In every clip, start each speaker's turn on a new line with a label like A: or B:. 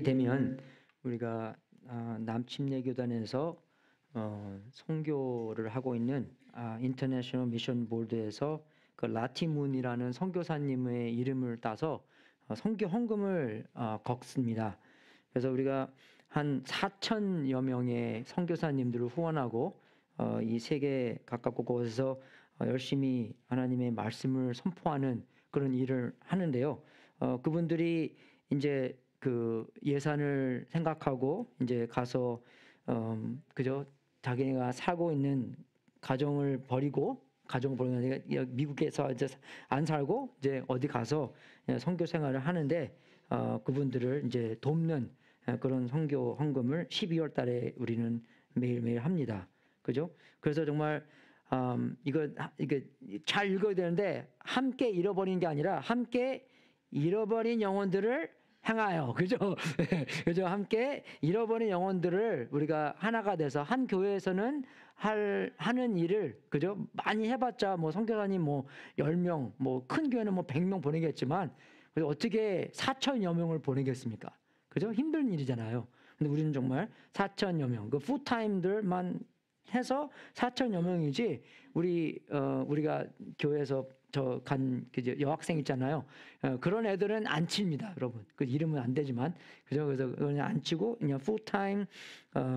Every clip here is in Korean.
A: 되면 우리가 남침례교단에서 선교를 하고 있는 인터내셔널 미션 보드에서 그 라티문이라는 선교사님의 이름을 따서 선교 헌금을 걷습니다. 그래서 우리가 한 4천여 명의 선교사님들을 후원하고 이 세계 각각 곳곳에서 열심히 하나님의 말씀을 선포하는 그런 일을 하는데요. 그분들이 이제 그 예산을 생각하고 이제 가서 그저 자기가 살고 있는 가정을 버리고 미국에서 이제 안 살고 이제 어디 가서 선교 생활을 하는데 그분들을 이제 돕는 그런 선교 헌금을 12월 달에 우리는 매일매일 합니다. 그죠? 그래서 정말 이게 잘 읽어야 되는데 함께 잃어버린 게 아니라 함께 잃어버린 영혼들을 향하여, 그죠? 그죠? 함께 잃어버린 영혼들을 우리가 하나가 돼서 한 교회에서는 하는 일을, 그죠? 많이 해봤자 뭐 선교사님 뭐 10명, 뭐 큰 교회는 뭐 100명 보내겠지만 어떻게 4천여 명을 보내겠습니까? 그죠? 힘든 일이잖아요. 근데 우리는 정말 4천여 명, 그 풀타임들만 해서 4천여 명이지 우리가 교회에서 여학생 있잖아요. 그런 애들은 안 칩니다, 여러분. 그 이름은 안 되지만 그죠? 그래서 그냥 안 치고 그냥 풀타임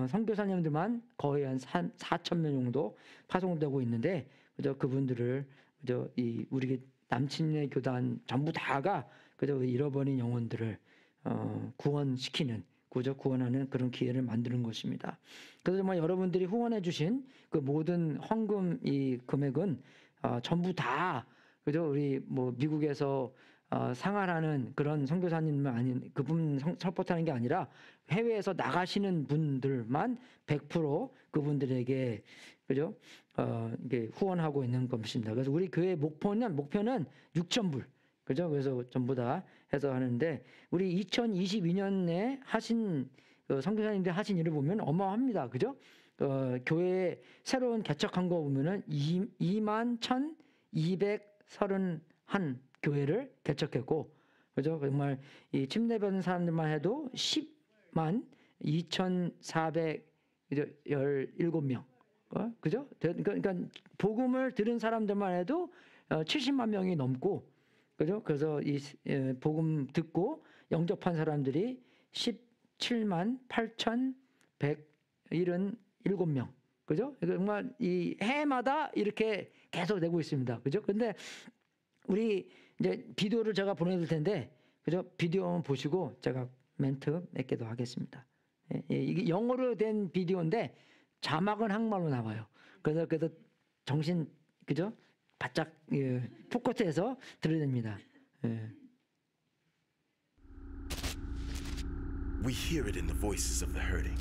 A: 선교사님들만 거의 한 4천 명 정도 파송되고 있는데 그죠? 그분들을 그죠? 우리 남침례 교단 전부 다가 그죠? 잃어버린 영혼들을 구원시키는 구원하는 그런 기회를 만드는 것입니다. 그래서 정말 여러분들이 후원해 주신 그 모든 헌금 이 금액은 전부 다 그죠? 우리 뭐 미국에서 생활하는 그런 선교사님만 아닌 그분 서포트하는 게 아니라 해외에서 나가시는 분들만 100% 그분들에게 그죠? 이게 후원하고 있는 것입니다. 그래서 우리 교회 목표는 6,000불. 그죠? 그래서 전부 다 해서 하는데 우리 2022년에 하신 선교사님들 하신 일을 보면 어마어마합니다. 그죠? 교회 새로운 개척한 거 보면은 21,231 교회를 개척했고, 그죠? 정말 이 침례받은 사람들만 해도 10만 2,417명. 그죠? 그러니까 복음을 들은 사람들만 해도 70만 명이 넘고, 그죠? 그래서 이 복음 듣고 영접한 사람들이 17만 8,177명. 그죠? 정말 이 해마다 이렇게 계속 되고 있습니다. 그죠? 근데 우리 이제 비디오를 제가 보내드릴 텐데, 그죠? 비디오 한번 보시고 제가 멘트 몇 개 더 하겠습니다. 이게 영어로 된 비디오인데 자막은 한국말로 나와요. 그래서 정신, 그죠? 바짝 포커스에서 들어야 됩니다.
B: We hear it in the voices of the hurting.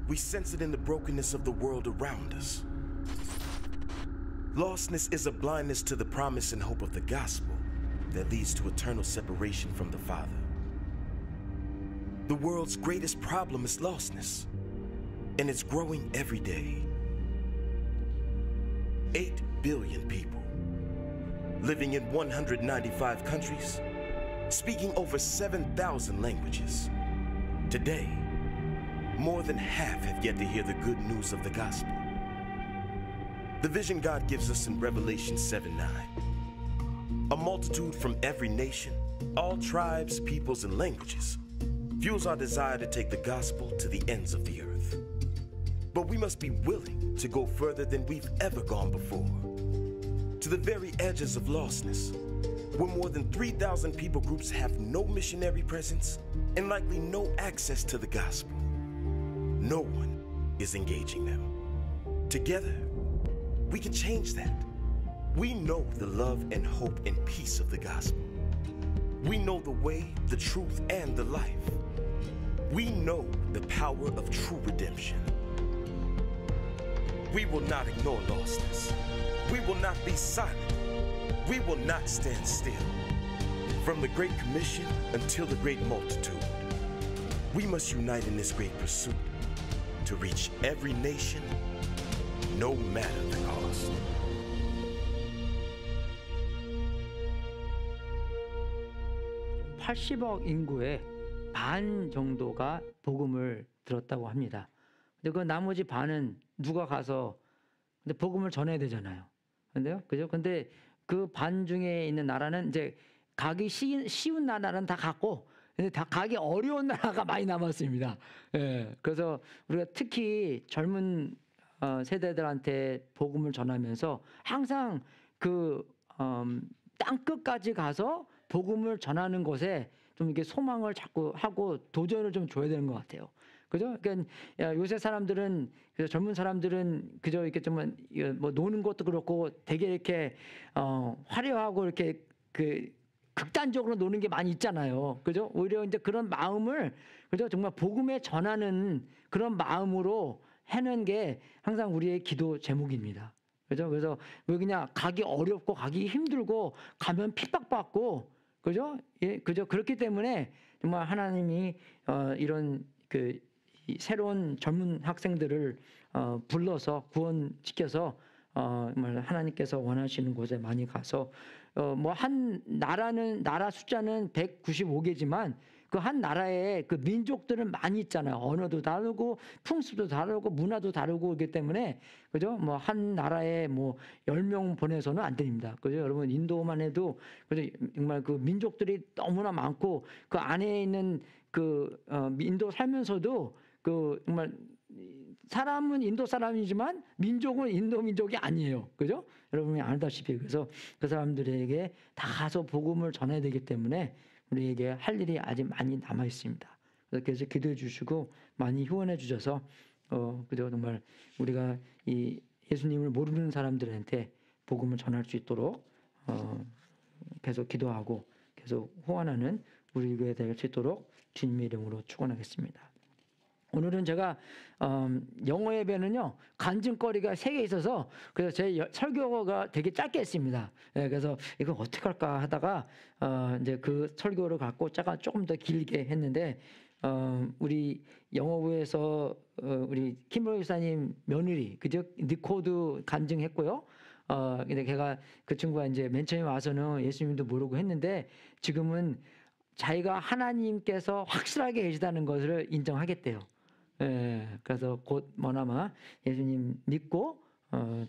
B: We sense it in the brokenness of the world around us. Lostness is a blindness to the promise and hope of the gospel that leads to eternal separation from the Father. The world's greatest problem is lostness, and it's growing every day. 8 billion people, living in 195 countries, speaking over 7,000 languages. Today, more than half have yet to hear the good news of the gospel. The vision God gives us in Revelation 7:9. A multitude from every nation, all tribes, peoples, and languages, fuels our desire to take the gospel to the ends of the earth. But we must be willing to go further than we've ever gone before. To the very edges of lostness, where more than 3,000 people groups have no missionary presence and likely no access to the gospel. No one is engaging them. Together, we can change that. We know the love and hope and peace of the gospel. We know the way, the truth, and the life. We know the power of true redemption. We will not ignore lostness. We will not be silent. We will not stand still. From the Great Commission until the great multitude, we must unite in this great pursuit to reach every nation, no matter the cost.
A: 80억 인구에 반 정도가 복음을 들었다고 합니다. 근데 그 나머지 반은 누가 가서 근데 복음을 전해야 되잖아요. 근데요, 그죠? 근데 그 반 중에 있는 나라는 이제 가기 쉬운 나라는 다 갔고, 근데 다 가기 어려운 나라가 많이 남았습니다. 예, 그래서 우리가 특히 젊은 세대들한테 복음을 전하면서 항상 그 땅 끝까지 가서 복음을 전하는 것에 좀 이렇게 소망을 자꾸 하고 도전을 좀 줘야 되는 것 같아요. 그죠? 그러니까 요새 사람들은 그래서 젊은 사람들은 그저 이렇게 좀 뭐 노는 것도 그렇고 되게 이렇게 화려하고 이렇게 그 극단적으로 노는 게 많이 있잖아요. 그죠? 오히려 이제 그런 마음을 그죠? 정말 복음에 전하는 그런 마음으로 하는 게 항상 우리의 기도 제목입니다. 그죠? 그래서 왜 그냥 가기 어렵고 가기 힘들고 가면 핍박받고 그죠? 예, 그죠? 그렇기 때문에 정말 하나님이 이런 이 새로운 젊은 학생들을 불러서 구원시켜서 정말 하나님께서 원하시는 곳에 많이 가서 뭐 한 나라 숫자는 195개지만 그 한 나라에 그 민족들은 많이 있잖아요. 언어도 다르고 풍습도 다르고 문화도 다르고 그렇기 때문에 그죠? 뭐 한 나라에 뭐 10명 보내서는 안 됩니다. 그죠? 여러분 인도만 해도 그죠? 정말 그 민족들이 너무나 많고 그 안에 있는 그 인도 살면서도 그 정말 사람은 인도 사람이지만 민족은 인도 민족이 아니에요. 그죠? 여러분이 알다시피 그래서 그 사람들에게 다 가서 복음을 전해야 되기 때문에 우리에게 할 일이 아직 많이 남아 있습니다. 그래서 기도해 주시고 많이 후원해 주셔서 그죠? 정말 우리가 이 예수님을 모르는 사람들한테 복음을 전할 수 있도록 계속 기도하고 계속 후원하는 우리 교회 될 수 있도록 주님의 이름으로 축원하겠습니다. 오늘은 제가 영어 예배는요 간증거리가 3개 있어서 그래서 제 설교가 되게 짧게 했습니다. 예, 그래서 이거 어떻게 할까 하다가 이제 그 설교를 갖고 조금 더 길게 했는데 우리 영어부에서 우리 김로이 목사님 며느리 그죠 니코도 간증했고요. 근데 걔가 그 친구가 이제 맨 처음에 와서는 예수님도 모르고 했는데 지금은 자기가 하나님께서 확실하게 계시다는 것을 인정하겠대요. 예, 그래서 곧 머나마 예수님 믿고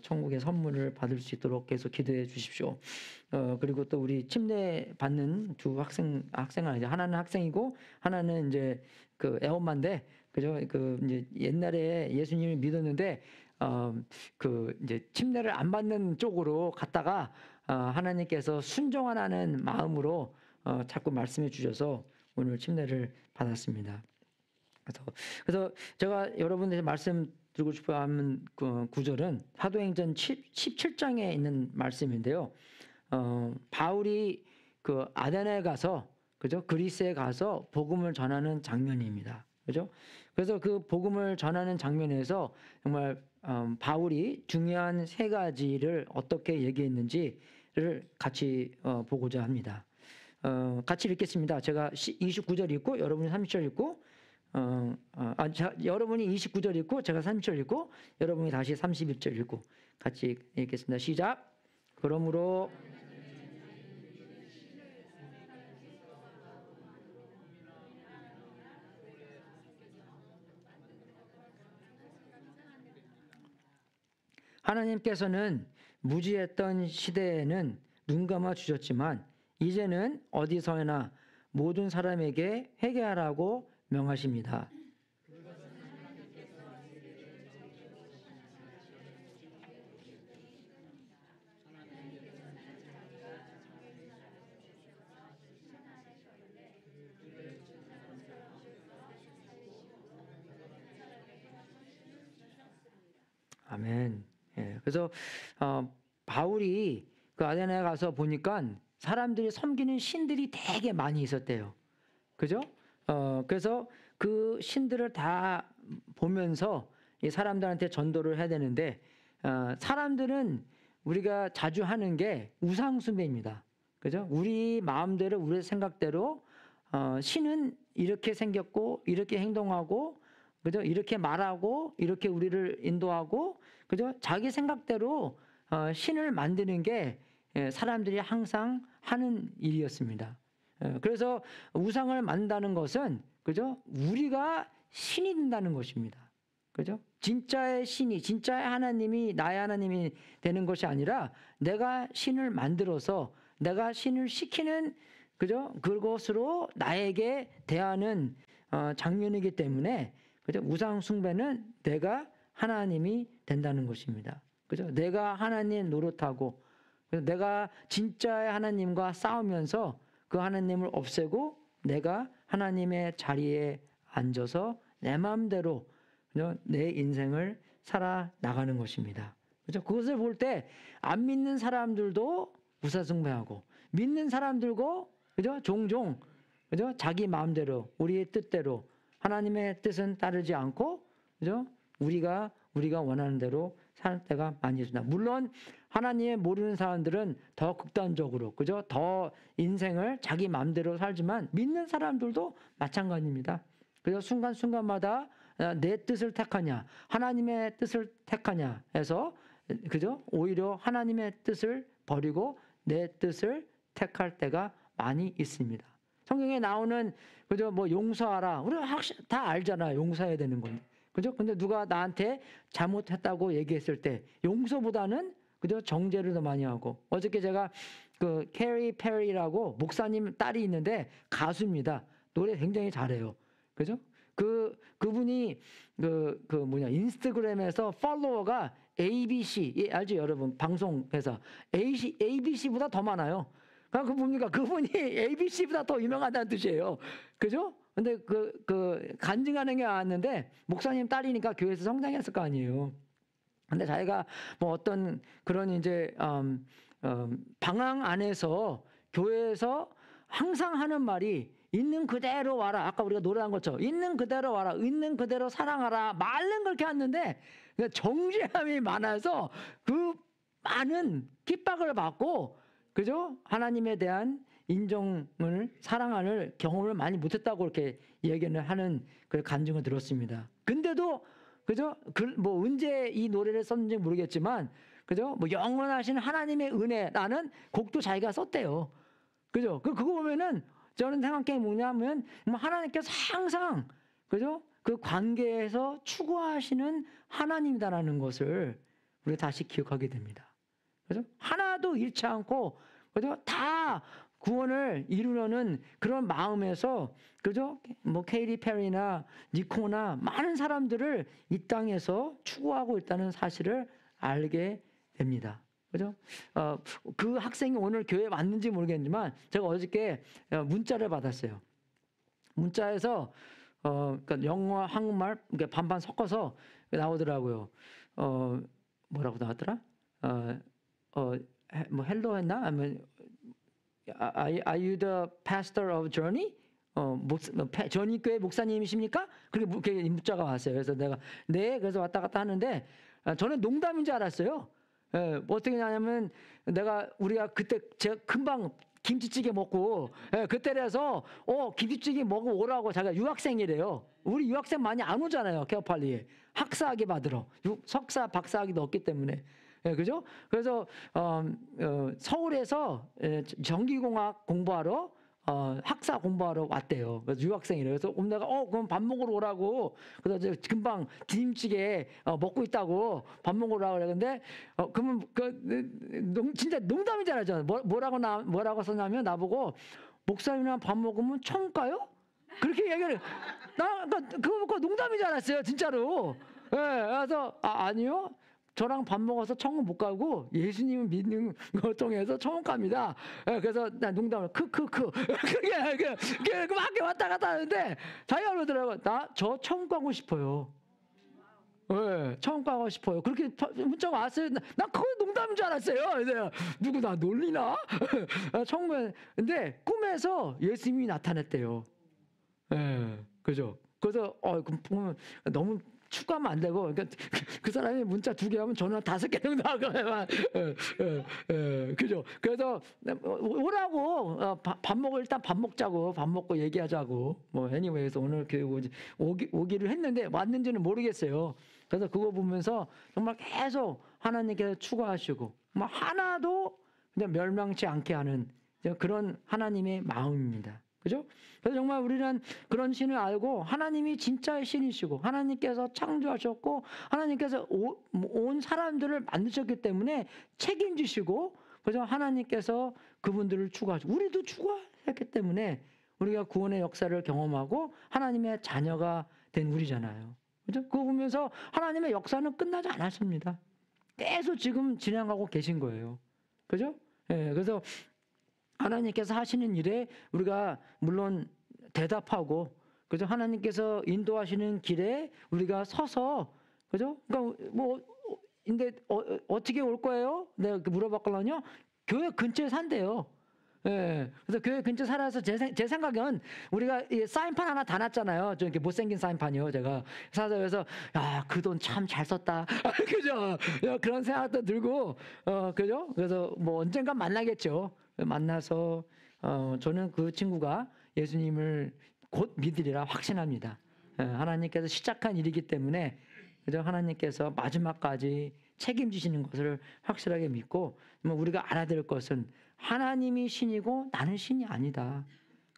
A: 천국의 선물을 받을 수 있도록 계속 기도해 주십시오. 그리고 또 우리 침례 받는 두 학생은 이제 하나는 학생이고 하나는 이제 그 애엄마인데 그죠? 그 이제 옛날에 예수님을 믿었는데 그 이제 침례를 안 받는 쪽으로 갔다가 하나님께서 순종하라는 마음으로 자꾸 말씀해 주셔서 오늘 침례를 받았습니다. 그래서 제가 여러분들에게 말씀드리고 싶어 하는 그 구절은 사도행전 17장에 있는 말씀인데요. 바울이 그 아테네에 가서 그죠? 그리스에 가서 복음을 전하는 장면입니다. 그죠? 그래서 그 복음을 전하는 장면에서 정말 바울이 중요한 3가지를 어떻게 얘기했는지를 같이 보고자 합니다. 같이 읽겠습니다. 제가 29절 읽고 여러분이 30절 읽고 여러분이 29절 읽고 제가 30절 읽고 여러분이 다시 31절 읽고 같이 읽겠습니다. 시작. 그러므로 하나님께서는 무지했던 시대에는 눈 감아 주셨지만 이제는 어디서나 모든 사람에게 회개하라고 명하십니다. 아멘. 예, 그래서 바울이 그 아테네에 가서 보니까 사람들이 섬기는 신들이 되게 많이 있었대요. 그죠? 그래서 그 신들을 다 보면서 이 사람들한테 전도를 해야 되는데 사람들은 우리가 자주 하는 게 우상숭배입니다. 그죠? 우리 마음대로 우리 생각대로 신은 이렇게 생겼고 이렇게 행동하고 그죠? 이렇게 말하고 이렇게 우리를 인도하고 그죠? 자기 생각대로 신을 만드는 게 사람들이 항상 하는 일이었습니다. 그래서 우상을 만든다는 것은 그죠? 우리가 신이 된다는 것입니다. 그죠? 진짜의 신이, 진짜의 하나님이 나의 하나님이 되는 것이 아니라 내가 신을 만들어서 내가 신을 시키는 그죠? 그것으로 나에게 대하는 장면이기 때문에 그죠? 우상 숭배는 내가 하나님이 된다는 것입니다. 그죠? 내가 하나님 노릇하고 그래서 내가 진짜의 하나님과 싸우면서 그 하나님을 없애고 내가 하나님의 자리에 앉아서 내 마음대로 내 인생을 살아 나가는 것입니다. 그죠? 그것을 볼 때 안 믿는 사람들도 우상숭배하고 믿는 사람들고 그죠? 종종 그죠? 자기 마음대로 우리의 뜻대로 하나님의 뜻은 따르지 않고 그죠? 우리가 원하는 대로 살 때가 많이 있습니다. 물론 하나님을 모르는 사람들은 더 극단적으로 그죠? 더 인생을 자기 마음대로 살지만 믿는 사람들도 마찬가지입니다. 그래서 순간순간마다 내 뜻을 택하냐 하나님의 뜻을 택하냐 해서 그죠? 오히려 하나님의 뜻을 버리고 내 뜻을 택할 때가 많이 있습니다. 성경에 나오는 그죠? 뭐 용서하라. 우리가 다 알잖아요. 용서해야 되는 건데. 그죠? 근데 누가 나한테 잘못했다고 얘기했을 때 용서보다는 그죠? 정죄를 더 많이 하고. 어저께 제가 그 캐리 페리라고 목사님 딸이 있는데 가수입니다. 노래 굉장히 잘해요. 그죠? 그분이 인스타그램에서 팔로워가 ABC 알죠 여러분 방송 회사 ABC보다 더 많아요. 그러니까 뭡니까 그분이 ABC보다 더 유명하다는 뜻이에요. 그죠? 근데 간증하는 게 나왔는데 목사님 딸이니까 교회에서 성장했을 거 아니에요. 근데 자기가 뭐 어떤 그런 이제 방황 안에서 교회에서 항상 하는 말이 있는 그대로 와라. 아까 우리가 노래한 것처럼 있는 그대로 와라. 있는 그대로 사랑하라. 말은 그렇게 하는데 정죄함이 많아서 그 많은 핍박을 받고 그죠? 하나님에 대한 인정을 사랑하는 경험을 많이 못했다고 이렇게 얘기를 하는 그 간증을 들었습니다. 근데도 그죠? 뭐 언제 이 노래를 썼는지 모르겠지만 그죠? 뭐 영원하신 하나님의 은혜라는 곡도 자기가 썼대요. 그죠? 그거 보면은 저는 생각한 게 뭐냐면 하나님께서 항상 그죠? 그 관계에서 추구하시는 하나님이다라는 것을 우리가 다시 기억하게 됩니다. 그죠? 하나도 잃지 않고 그죠? 다 구원을 이루려는 그런 마음에서 그죠? 뭐 케이티 페리나 니코나 많은 사람들을 이 땅에서 추구하고 있다는 사실을 알게 됩니다. 그죠? 그 학생이 오늘 교회에 왔는지 모르겠지만 제가 어저께 문자를 받았어요. 문자에서 그러니까 영어, 한국말 그러니까 반반 섞어서 나오더라고요. 뭐라고 나왔더라? 뭐 헬로 했나? 아니면 Are you the pastor of Journey? 저니 교회 목사님이십니까? 그렇게 문자가 왔어요. 그래서 내가 네, 그래서 왔다 갔다 하는데 저는 농담인 줄 알았어요. 어떻게 하냐면 우리가 그때 제가 금방 김치찌개 먹고 그때라서 김치찌개 먹어 오라고 자기가 유학생이래요. 우리 유학생 많이 안 오잖아요. 케어팔리에 학사학위 받으러 석사 박사학위도 없기 때문에 그죠? 그래서 서울에서 전기공학 공부하러 학사 공부하러 왔대요. 그래서 유학생이래요. 그래서 내가 그럼 밥 먹으러 오라고. 그래서 금방 김치찌개 먹고 있다고 밥 먹으러 오라고 그랬는데 그러면 진짜 농담이잖아요. 뭐라고 썼냐면 나보고 목사님이랑 밥 먹으면 천국 가요? 그렇게 얘기를 그거 농담인 줄 알았어요. 진짜로. 그래서 아니요. 저랑 밥 먹어서 천국 못 가고 예수님을 믿는 것 통해서 천국 갑니다. 그래서 나 농담을 크크크 그게 막 왔다 갔다 하는데 자기가 그러더라고요. 저 천국 가고 싶어요. 천국 가고 싶어요. 그렇게 문자가 왔어요. 나 그거 농담인 줄 알았어요. 그래서 누구 나 놀리나? 천국에 근데 꿈에서 예수님이 나타났대요. 그죠? 그래서 보면 너무 추가하면 안 되고, 그러니까 그 사람이 문자 2개 하면 전화 5개 정도 하거나, 그죠? 그래서 오라고 밥 먹을 일단 밥 먹자고 밥 먹고 얘기하자고 뭐 애니웨이에서 오늘 교회 오기를 했는데 왔는지는 모르겠어요. 그래서 그거 보면서 정말 계속 하나님께서 추구하시고, 뭐 하나도 그냥 멸망치 않게 하는 그런 하나님의 마음입니다. 그죠? 그래서 정말 우리는 그런 신을 알고 하나님이 진짜의 신이시고 하나님께서 창조하셨고 하나님께서 온 사람들을 만드셨기 때문에 책임지시고 그죠? 하나님께서 그분들을 추구하시고 우리도 추구했기 때문에 우리가 구원의 역사를 경험하고 하나님의 자녀가 된 우리잖아요. 그죠? 그거 보면서 하나님의 역사는 끝나지 않았습니다. 계속 지금 진행하고 계신 거예요. 그죠? 예, 그래서 하나님께서 하시는 일에 우리가 물론 대답하고, 그죠? 하나님께서 인도하시는 길에 우리가 서서, 그죠? 그러니까 뭐, 근데 어떻게 올 거예요? 내가 물어봤거든요. 교회 근처에 산대요. 예. 그래서 교회 근처 살아서 제 생각엔 우리가 이 사인판 하나 다 놨잖아요. 좀 이렇게 못생긴 사인판이요. 제가 그래서 야, 그 돈 참 잘 썼다. 그죠? 그런 생각도 들고, 그죠? 그래서 뭐 언젠가 만나겠죠. 만나서 저는 그 친구가 예수님을 곧 믿으리라 확신합니다. 하나님께서 시작한 일이기 때문에 그죠? 하나님께서 마지막까지 책임지시는 것을 확실하게 믿고 우리가 알아야 될 것은 하나님이 신이고 나는 신이 아니다.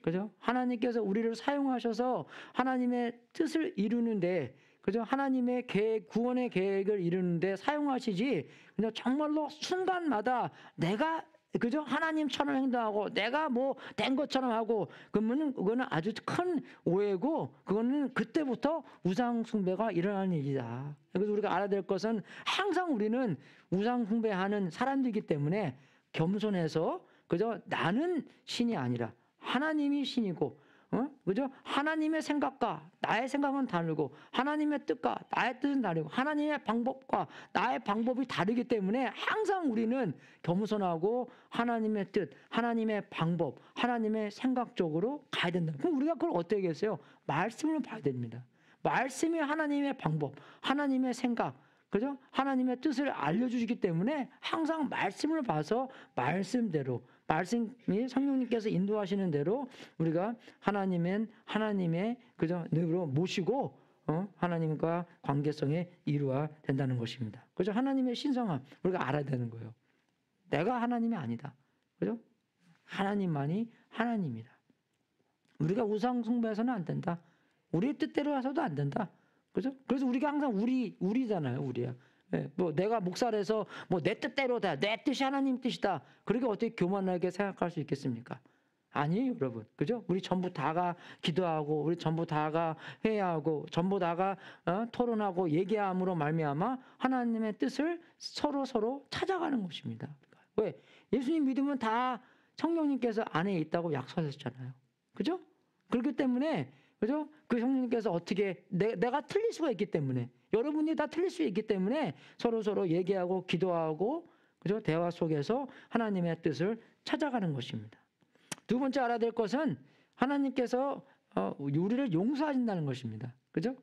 A: 그죠? 하나님께서 우리를 사용하셔서 하나님의 뜻을 이루는데, 그죠? 하나님의 계획, 구원의 계획을 이루는데 사용하시지, 그냥 정말로 순간마다 내가, 그죠? 하나님처럼 행동하고 내가 뭐 된 것처럼 하고, 그러면은 그거는 아주 큰 오해고, 그거는 그때부터 우상 숭배가 일어나는 일이다. 그래서 우리가 알아야 될 것은 항상 우리는 우상 숭배하는 사람들이기 때문에 겸손해서, 그죠? 나는 신이 아니라 하나님이 신이고, 그죠? 하나님의 생각과 나의 생각은 다르고, 하나님의 뜻과 나의 뜻은 다르고, 하나님의 방법과 나의 방법이 다르기 때문에 항상 우리는 겸손하고 하나님의 뜻, 하나님의 방법, 하나님의 생각 쪽으로 가야 된다. 그럼 우리가 그걸 어떻게 하겠어요? 말씀을 봐야 됩니다. 말씀이 하나님의 방법, 하나님의 생각, 그죠? 하나님의 뜻을 알려주시기 때문에 항상 말씀을 봐서 말씀대로, 말씀이 성령님께서 인도하시는 대로 우리가 하나님의 그죠? 뇌로 모시고 하나님과 관계성에 이루어야 된다는 것입니다. 그죠? 하나님의 신성함 우리가 알아야 되는 거예요. 내가 하나님이 아니다. 그죠? 하나님만이 하나님이다. 우리가 우상 숭배해서는 안 된다. 우리의 뜻대로 해서도 안 된다. 그죠? 그래서 우리가 항상 우리잖아요. 우리야. 네, 뭐 내가 목사라서 뭐 내 뜻대로다. 내 뜻이 하나님 뜻이다. 그렇게 어떻게 교만하게 생각할 수 있겠습니까? 아니에요, 여러분. 그죠? 우리 전부 다가 기도하고, 우리 전부 다가 회개하고, 전부 다가 토론하고 얘기함으로 말미암아 하나님의 뜻을 서로 찾아가는 것입니다. 왜? 예수님 믿으면 다 성령님께서 안에 있다고 약속하셨잖아요. 그죠? 그렇기 때문에, 그죠? 그 성령님께서 어떻게 내가 틀릴 수가 있기 때문에, 여러분이 다 틀릴 수 있기 때문에 서로 얘기하고 기도하고, 그죠? 대화 속에서 하나님의 뜻을 찾아가는 것입니다. 두 번째 알아야 될 것은 하나님께서 우리를 용서하신다는 것입니다. 그죠?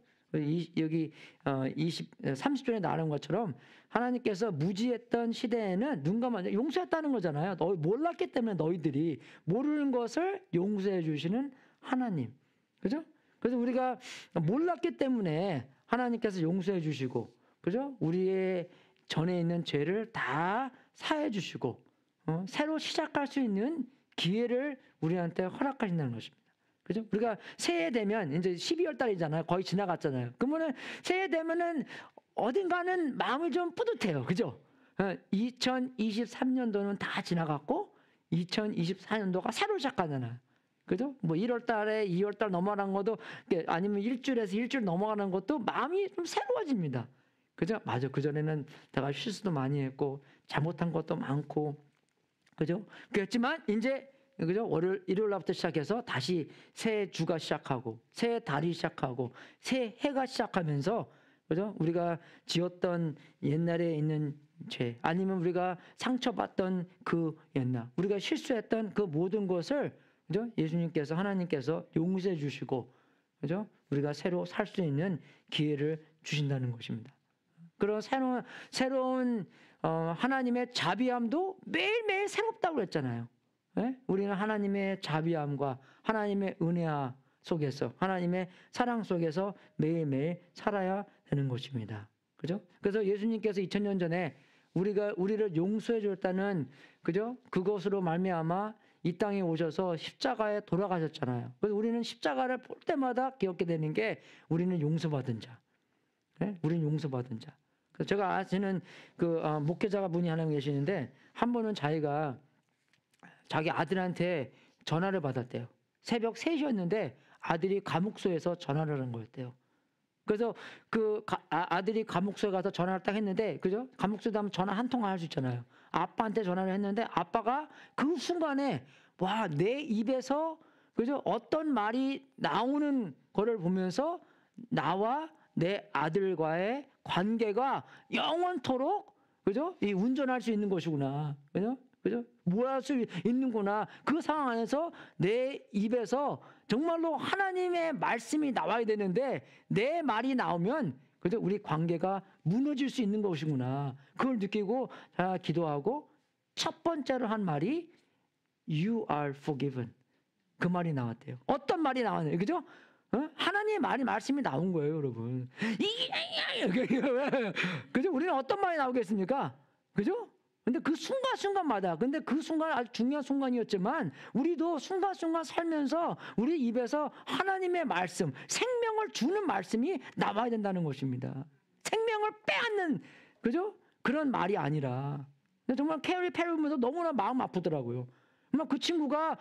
A: 여기 30절에 나오는 것처럼 하나님께서 무지했던 시대에는 눈 감아 용서했다는 거잖아요. 몰랐기 때문에 너희들이 모르는 것을 용서해 주시는 하나님. 그죠? 그래서 우리가 몰랐기 때문에 하나님께서 용서해 주시고, 그죠? 우리의 전에 있는 죄를 다 사해 주시고, 새로 시작할 수 있는 기회를 우리한테 허락하신다는 것입니다. 그죠? 우리가 새해 되면 이제 12월 달이잖아요. 거의 지나갔잖아요. 그러면은 새해 되면은 어딘가는 마음이 좀 뿌듯해요. 그죠? 2023년도는 다 지나갔고 2024년도가 새로 시작하잖아요. 그죠? 뭐 1월 달에 2월 달 넘어가는 것도, 아니면 일주일에서 일주일 넘어가는 것도 마음이 좀 새로워집니다. 그죠? 맞아. 그전에는 내가 실수도 많이 했고 잘못한 것도 많고, 그죠? 그렇지만 이제, 그죠? 일요일 날부터 시작해서 다시 새 주가 시작하고 새 달이 시작하고 새 해가 시작하면서, 그죠? 우리가 지었던 옛날에 있는 죄, 아니면 우리가 상처받던 그 옛날, 우리가 실수했던 그 모든 것을, 그죠? 예수님께서, 하나님께서 용서해 주시고, 그죠? 우리가 새로 살 수 있는 기회를 주신다는 것입니다. 그런 새로운 하나님의 자비함도 매일매일 새롭다고 그랬잖아요. 네? 우리는 하나님의 자비함과 하나님의 은혜 속에서, 하나님의 사랑 속에서 매일매일 살아야 되는 것입니다. 그죠? 그래서 예수님께서 2000년 전에 우리를 용서해 줬다는, 그죠? 그것으로 말미암아 이 땅에 오셔서 십자가에 돌아가셨잖아요. 그래서 우리는 십자가를 볼 때마다 기억하게 되는 게 우리는 용서받은 자. 네? 우리는 용서받은 자. 그래서 제가 아시는 목회자가 분이 하나 계시는데 한 번은 자기가 자기 아들한테 전화를 받았대요. 새벽 3시였는데 아들이 감옥소에서 전화를 한 거였대요. 그래서 아들이 감옥소에 가서 전화를 딱 했는데, 그죠? 감옥소에 가면 전화 한 통 할 수 있잖아요. 아빠한테 전화를 했는데 아빠가 그 순간에 와, 내 입에서 그죠? 어떤 말이 나오는 거를 보면서 나와 내 아들과의 관계가 영원토록 그죠? 이 운전할 수 있는 것이구나. 그죠? 그죠? 뭐할 수 있는구나. 그 상황 안에서 내 입에서 정말로 하나님의 말씀이 나와야 되는데 내 말이 나오면 그죠? 우리 관계가 무너질 수 있는 것이구나. 그걸 느끼고 기도하고 첫 번째로 한 말이 You are forgiven. 그 말이 나왔대요. 어떤 말이 나왔나요? 그죠? 하나님의 말씀이 나온 거예요, 여러분. 그죠? 우리는 어떤 말이 나오겠습니까? 그죠? 근데 그 순간순간마다, 근데 그 순간 아주 중요한 순간이었지만, 우리도 순간순간 살면서 우리 입에서 하나님의 말씀, 생명을 주는 말씀이 나와야 된다는 것입니다. 생명을 빼앗는, 그죠? 그런 말이 아니라. 정말 캐리 페르면서 너무나 마음 아프더라고요. 그 친구가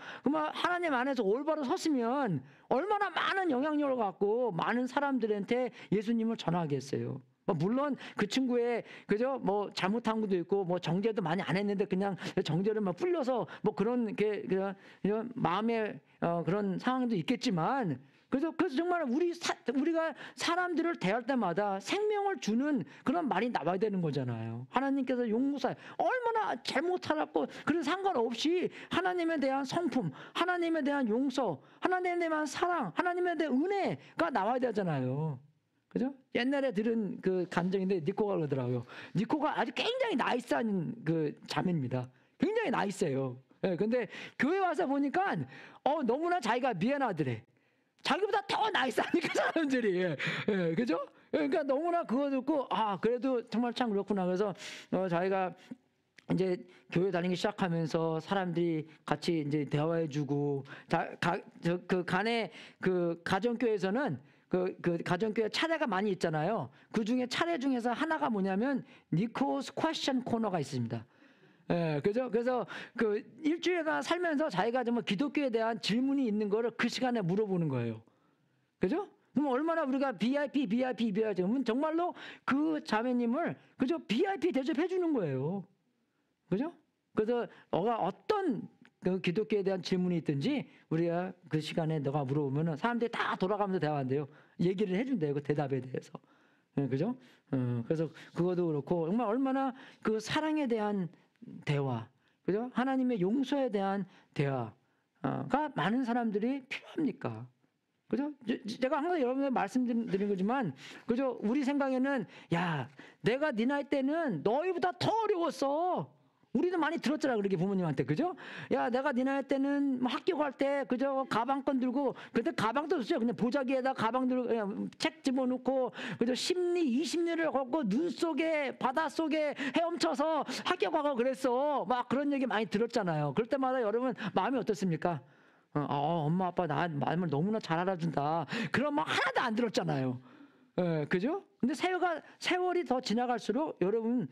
A: 하나님 안에서 올바로 섰으면 얼마나 많은 영향력을 갖고 많은 사람들한테 예수님을 전하겠어요. 물론 그 친구의 그죠 뭐 잘못한 것도 있고 뭐 정죄도 많이 안 했는데 그냥 정죄를 막 불려서 뭐 그런 그런 마음의 그런 상황도 있겠지만 그래서 정말 우리가 사람들을 대할 때마다 생명을 주는 그런 말이 나와야 되는 거잖아요. 하나님께서 용서해 얼마나 잘못 살았고 그런 상관없이 하나님에 대한 성품, 하나님에 대한 용서, 하나님에 대한 사랑, 하나님에 대한 은혜가 나와야 되잖아요. 그죠? 옛날에 들은 그 감정인데 니코가 그러더라고요. 니코가 아주 굉장히 나이스한 그 자매입니다. 굉장히 나이스해요. 예, 근데 교회 와서 보니까 너무나 자기가 미안하더래. 자기보다 더 나이스하니까 사람들이. 예, 그죠? 그러니까 너무나 그거 듣고 그래도 정말 참 그렇구나. 그래서 자기가 이제 교회 다니기 시작하면서 사람들이 같이 이제 대화해주고 그 간에 그 가정교회에서는 그 가정교회 차례가 많이 있잖아요. 그 중에 차례 중에서 하나가 뭐냐면 니코스 퀘스천 코너가 있습니다. 예, 그죠? 그래서 그 일주일간 살면서 자기가 정말 기독교에 대한 질문이 있는 거를 그 시간에 물어보는 거예요. 그죠? 그럼 얼마나 우리가 VIP 그러면 정말로 그 자매님을 그죠? VIP 대접해 주는 거예요. 그죠? 그래서 너가 어떤 그 기독교에 대한 질문이 있든지 우리가 그 시간에 너가 물어보면은 사람들이 다 돌아가면서 대화한대요. 얘기를 해준대요. 그 대답에 대해서. 그죠? 그래서 그것도 그렇고 정말 얼마나 그 사랑에 대한 대화, 그죠? 하나님의 용서에 대한 대화가 많은 사람들이 필요합니까? 그죠? 제가 항상 여러분들 말씀드린 거지만, 그죠? 우리 생각에는, 야, 내가 네 나이 때는 너희보다 더 어려웠어. 우리도 많이 들었잖아, 그렇게 부모님한테, 그죠? 야, 내가 네 나이 때는 뭐 학교 갈 때, 그죠? 가방건 들고, 근데 가방도 없어요. 그냥 보자기에다 가방 들고, 그냥 책 집어넣고, 그죠? 10리, 20리를 걷고, 눈 속에, 바다 속에 헤엄쳐서 학교 가고 그랬어. 막 그런 얘기 많이 들었잖아요. 그럴 때마다 여러분, 마음이 어떻습니까? 엄마, 아빠 나 마음을 너무나 잘 알아준다. 그런 말 하나도 안 들었잖아요. 그죠? 근데 세월이 더 지나갈수록 여러분,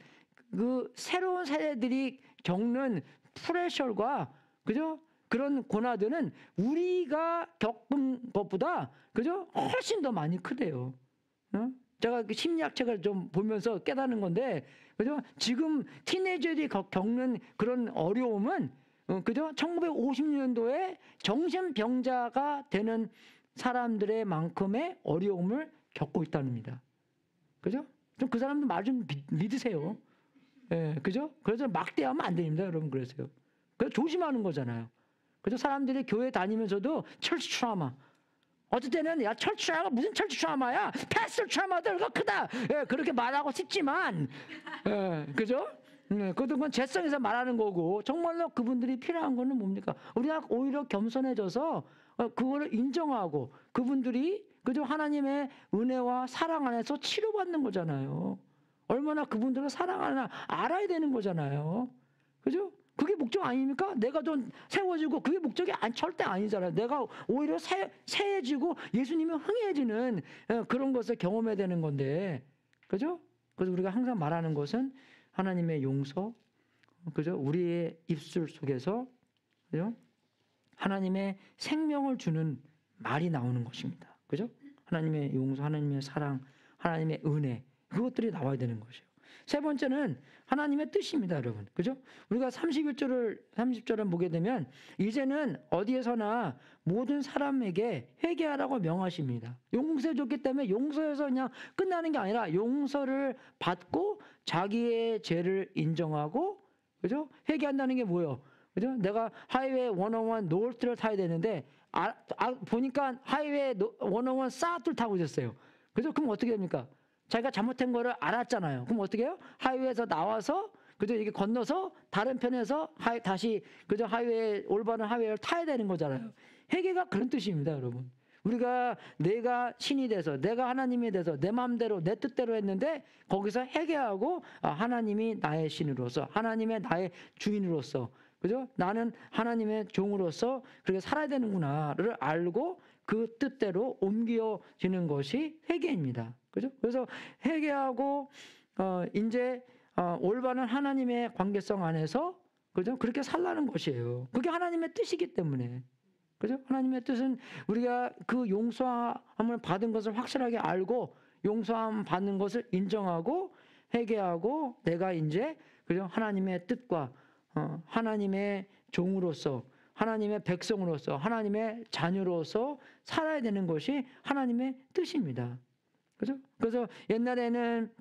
A: 그 새로운 세대들이 겪는 프레셔가 그죠? 그런 고난들은 우리가 겪은 것보다 그죠? 훨씬 더 많이 크대요. 제가 그 심리학 책을 좀 보면서 깨닫는 건데 그죠? 지금 티네이저들이 겪는 그런 어려움은 그죠? 1950년도에 정신병자가 되는 사람들의 만큼의 어려움을 겪고 있다는 겁니다. 그죠? 좀 그 사람들 말 좀 믿으세요. 예, 그죠? 그래서 막대하면 안 됩니다, 여러분. 그래서요. 그래서 조심하는 거잖아요. 그래서 사람들이 교회 다니면서도 철치 트라우마. 어떨 때는 야, 철치 트라우마 무슨 철치 트라우마야? 패스트 트라우마도 더 크다. 예, 그렇게 말하고 싶지만, 그죠? 그건 재성에서 말하는 거고 정말로 그분들이 필요한 거는 뭡니까? 우리가 오히려 겸손해져서 그거를 인정하고 그분들이 그죠? 하나님의 은혜와 사랑 안에서 치료받는 거잖아요. 얼마나 그분들을 사랑하나 알아야 되는 거잖아요. 그죠? 그게 목적 아닙니까? 내가 좀 세워지고 그게 목적이 절대 아니잖아요. 내가 오히려 세해지고 예수님이 흥해지는 그런 것을 경험해야 되는 건데, 그죠? 그래서 우리가 항상 말하는 것은 하나님의 용서, 그죠? 우리의 입술 속에서, 그죠? 하나님의 생명을 주는 말이 나오는 것입니다. 그죠? 하나님의 용서, 하나님의 사랑, 하나님의 은혜, 그것들이 나와야 되는 것이에요. 세 번째는 하나님의 뜻입니다, 여러분. 그죠? 우리가 30절을 보게 되면 이제는 어디에서나 모든 사람에게 회개하라고 명하십니다. 용서해 줬기 때문에 용서해서 그냥 끝나는 게 아니라 용서를 받고 자기의 죄를 인정하고, 그죠? 회개한다는 게 뭐예요? 그죠? 내가 하이웨이 101 노스를 타야 되는데 보니까 하이웨이 101 사우스를 타고 있었어요. 그죠? 그럼 어떻게 됩니까? 자기가 잘못한 거를 알았잖아요. 그럼 어떻게 해요? 하이웨이에서 나와서, 그죠? 이게 건너서 다른 편에서 다시, 그죠? 올바른 하이웨이를 타야 되는 거잖아요. 회개가 그런 뜻입니다, 여러분. 우리가 내가 신이 돼서, 내가 하나님이 돼서 내 마음대로 내 뜻대로 했는데 거기서 회개하고 하나님이 나의 신으로서, 하나님의 나의 주인으로서, 그죠? 나는 하나님의 종으로서 그렇게 살아야 되는구나를 알고 그 뜻대로 옮겨지는 것이 회개입니다. 그죠? 그래서 회개하고 이제 올바른 하나님의 관계성 안에서, 그죠? 그렇게 살라는 것이에요. 그게 하나님의 뜻이기 때문에. 그죠? 하나님의 뜻은 우리가 그 용서함을 받은 것을 확실하게 알고 용서함 받는 것을 인정하고 회개하고 내가 이제, 그죠? 하나님의 뜻과 하나님의 종으로서, 하나님의 백성으로서, 하나님의 자녀로서 살아야 되는 것이 하나님의 뜻입니다. 그죠? 그래서 옛날에는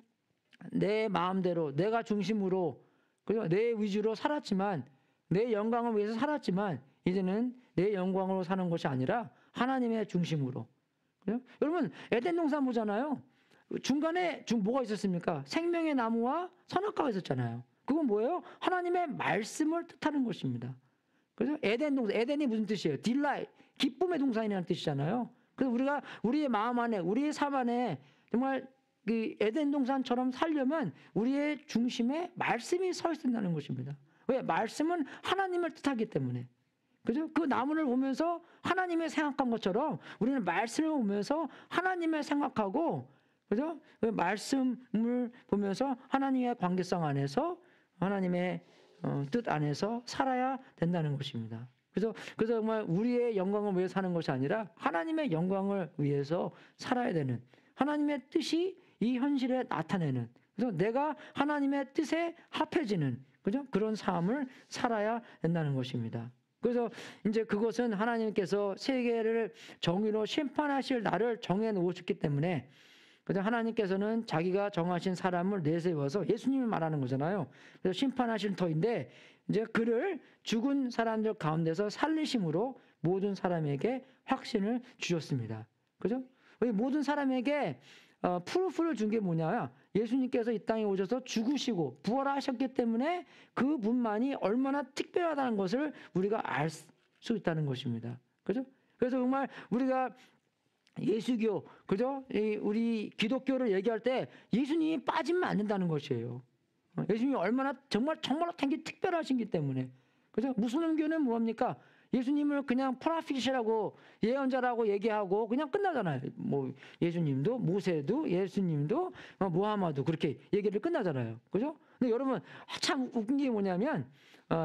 A: 내 마음대로, 내가 중심으로, 그죠? 내 위주로 살았지만, 내 영광을 위해서 살았지만, 이제는 내 영광으로 사는 것이 아니라 하나님의 중심으로. 그죠? 여러분, 에덴 동산 보잖아요. 중간에 뭐가 있었습니까? 생명의 나무와 선악과가 있었잖아요. 그건 뭐예요? 하나님의 말씀을 뜻하는 것입니다. 그죠? 에덴 동산, 에덴이 무슨 뜻이에요? 딜라이, 기쁨의 동산이라는 뜻이잖아요. 그래서 우리가 우리의 마음 안에, 우리의 삶 안에 정말 그 에덴 동산처럼 살려면 우리의 중심에 말씀이 서 있어야 된다는 것입니다. 왜? 말씀은 하나님을 뜻하기 때문에. 그죠? 그 나무를 보면서 하나님의 생각한 것처럼 우리는 말씀을 보면서 하나님의 생각하고, 그죠? 그 말씀을 보면서 하나님의 관계성 안에서 하나님의 뜻 안에서 살아야 된다는 것입니다. 그래서 정말 우리의 영광을 위해 사는 것이 아니라 하나님의 영광을 위해서 살아야 되는, 하나님의 뜻이 이 현실에 나타내는, 그래서 내가 하나님의 뜻에 합해지는, 그죠? 그런 삶을 살아야 된다는 것입니다. 그래서 이제 그것은 하나님께서 세계를 정의로 심판하실 날을 정해 놓으셨기 때문에, 그래서 하나님께서는 자기가 정하신 사람을 내세워서, 예수님이 말하는 거잖아요. 그래서 심판하실 터인데 이제 그를 죽은 사람들 가운데서 살리심으로 모든 사람에게 확신을 주셨습니다. 그죠? 모든 사람에게 프루프를 준 게 뭐냐? 예수님께서 이 땅에 오셔서 죽으시고 부활하셨기 때문에 그분만이 얼마나 특별하다는 것을 우리가 알 수 있다는 것입니다. 그죠? 그래서 정말 우리가 예수교, 그죠? 우리 기독교를 얘기할 때 예수님이 빠지면 안 된다는 것이에요. 예수님이 얼마나 정말로 되게 특별하신기 때문에. 그죠? 무슬림교는 뭐합니까? 예수님을 그냥 프라핏이라고, 예언자라고 얘기하고 그냥 끝나잖아요. 뭐 예수님도, 모세도, 예수님도, 무하마도 그렇게 얘기를 끝나잖아요. 그죠? 근데 여러분, 참 웃긴 게 뭐냐면,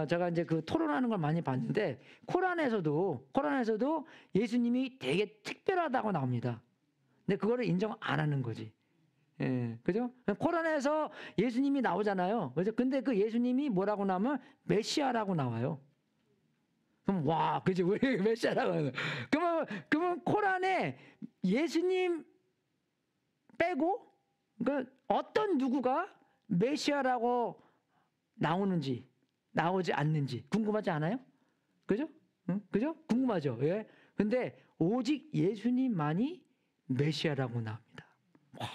A: 제가 이제 그 토론하는 걸 많이 봤는데, 코란에서도 예수님이 되게 특별하다고 나옵니다. 근데 그거를 인정 안 하는 거지. 예, 그죠? 코란에서 예수님이 나오잖아요. 그래서 근데 그 예수님이 뭐라고 나오면 메시아라고 나와요. 그럼 와, 그지? 왜 메시아라고 하는? 그러면 코란에 예수님 빼고 그러니까 어떤 누구가 메시아라고 나오는지 나오지 않는지 궁금하지 않아요? 그죠? 응? 그죠? 궁금하죠? 예. 근데 오직 예수님만이 메시아라고 나옵니다. 와,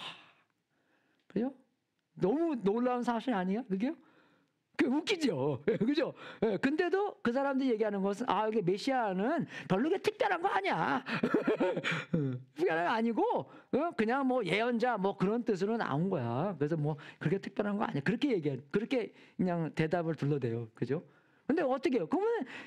A: 그죠? 너무 놀라운 사실 아니에요? 그게요? 그 웃기죠. 그죠? 근데도 그 사람들이 얘기하는 것은, 이게 메시아는 별로 그렇게 특별한 거 아니야. 특별한 거 아니고, 그냥 뭐 예언자 뭐 그런 뜻으로 나온 거야. 그래서 뭐 그렇게 특별한 거 아니야. 그렇게 그냥 대답을 둘러대요. 그죠? 근데 어떻게 해요?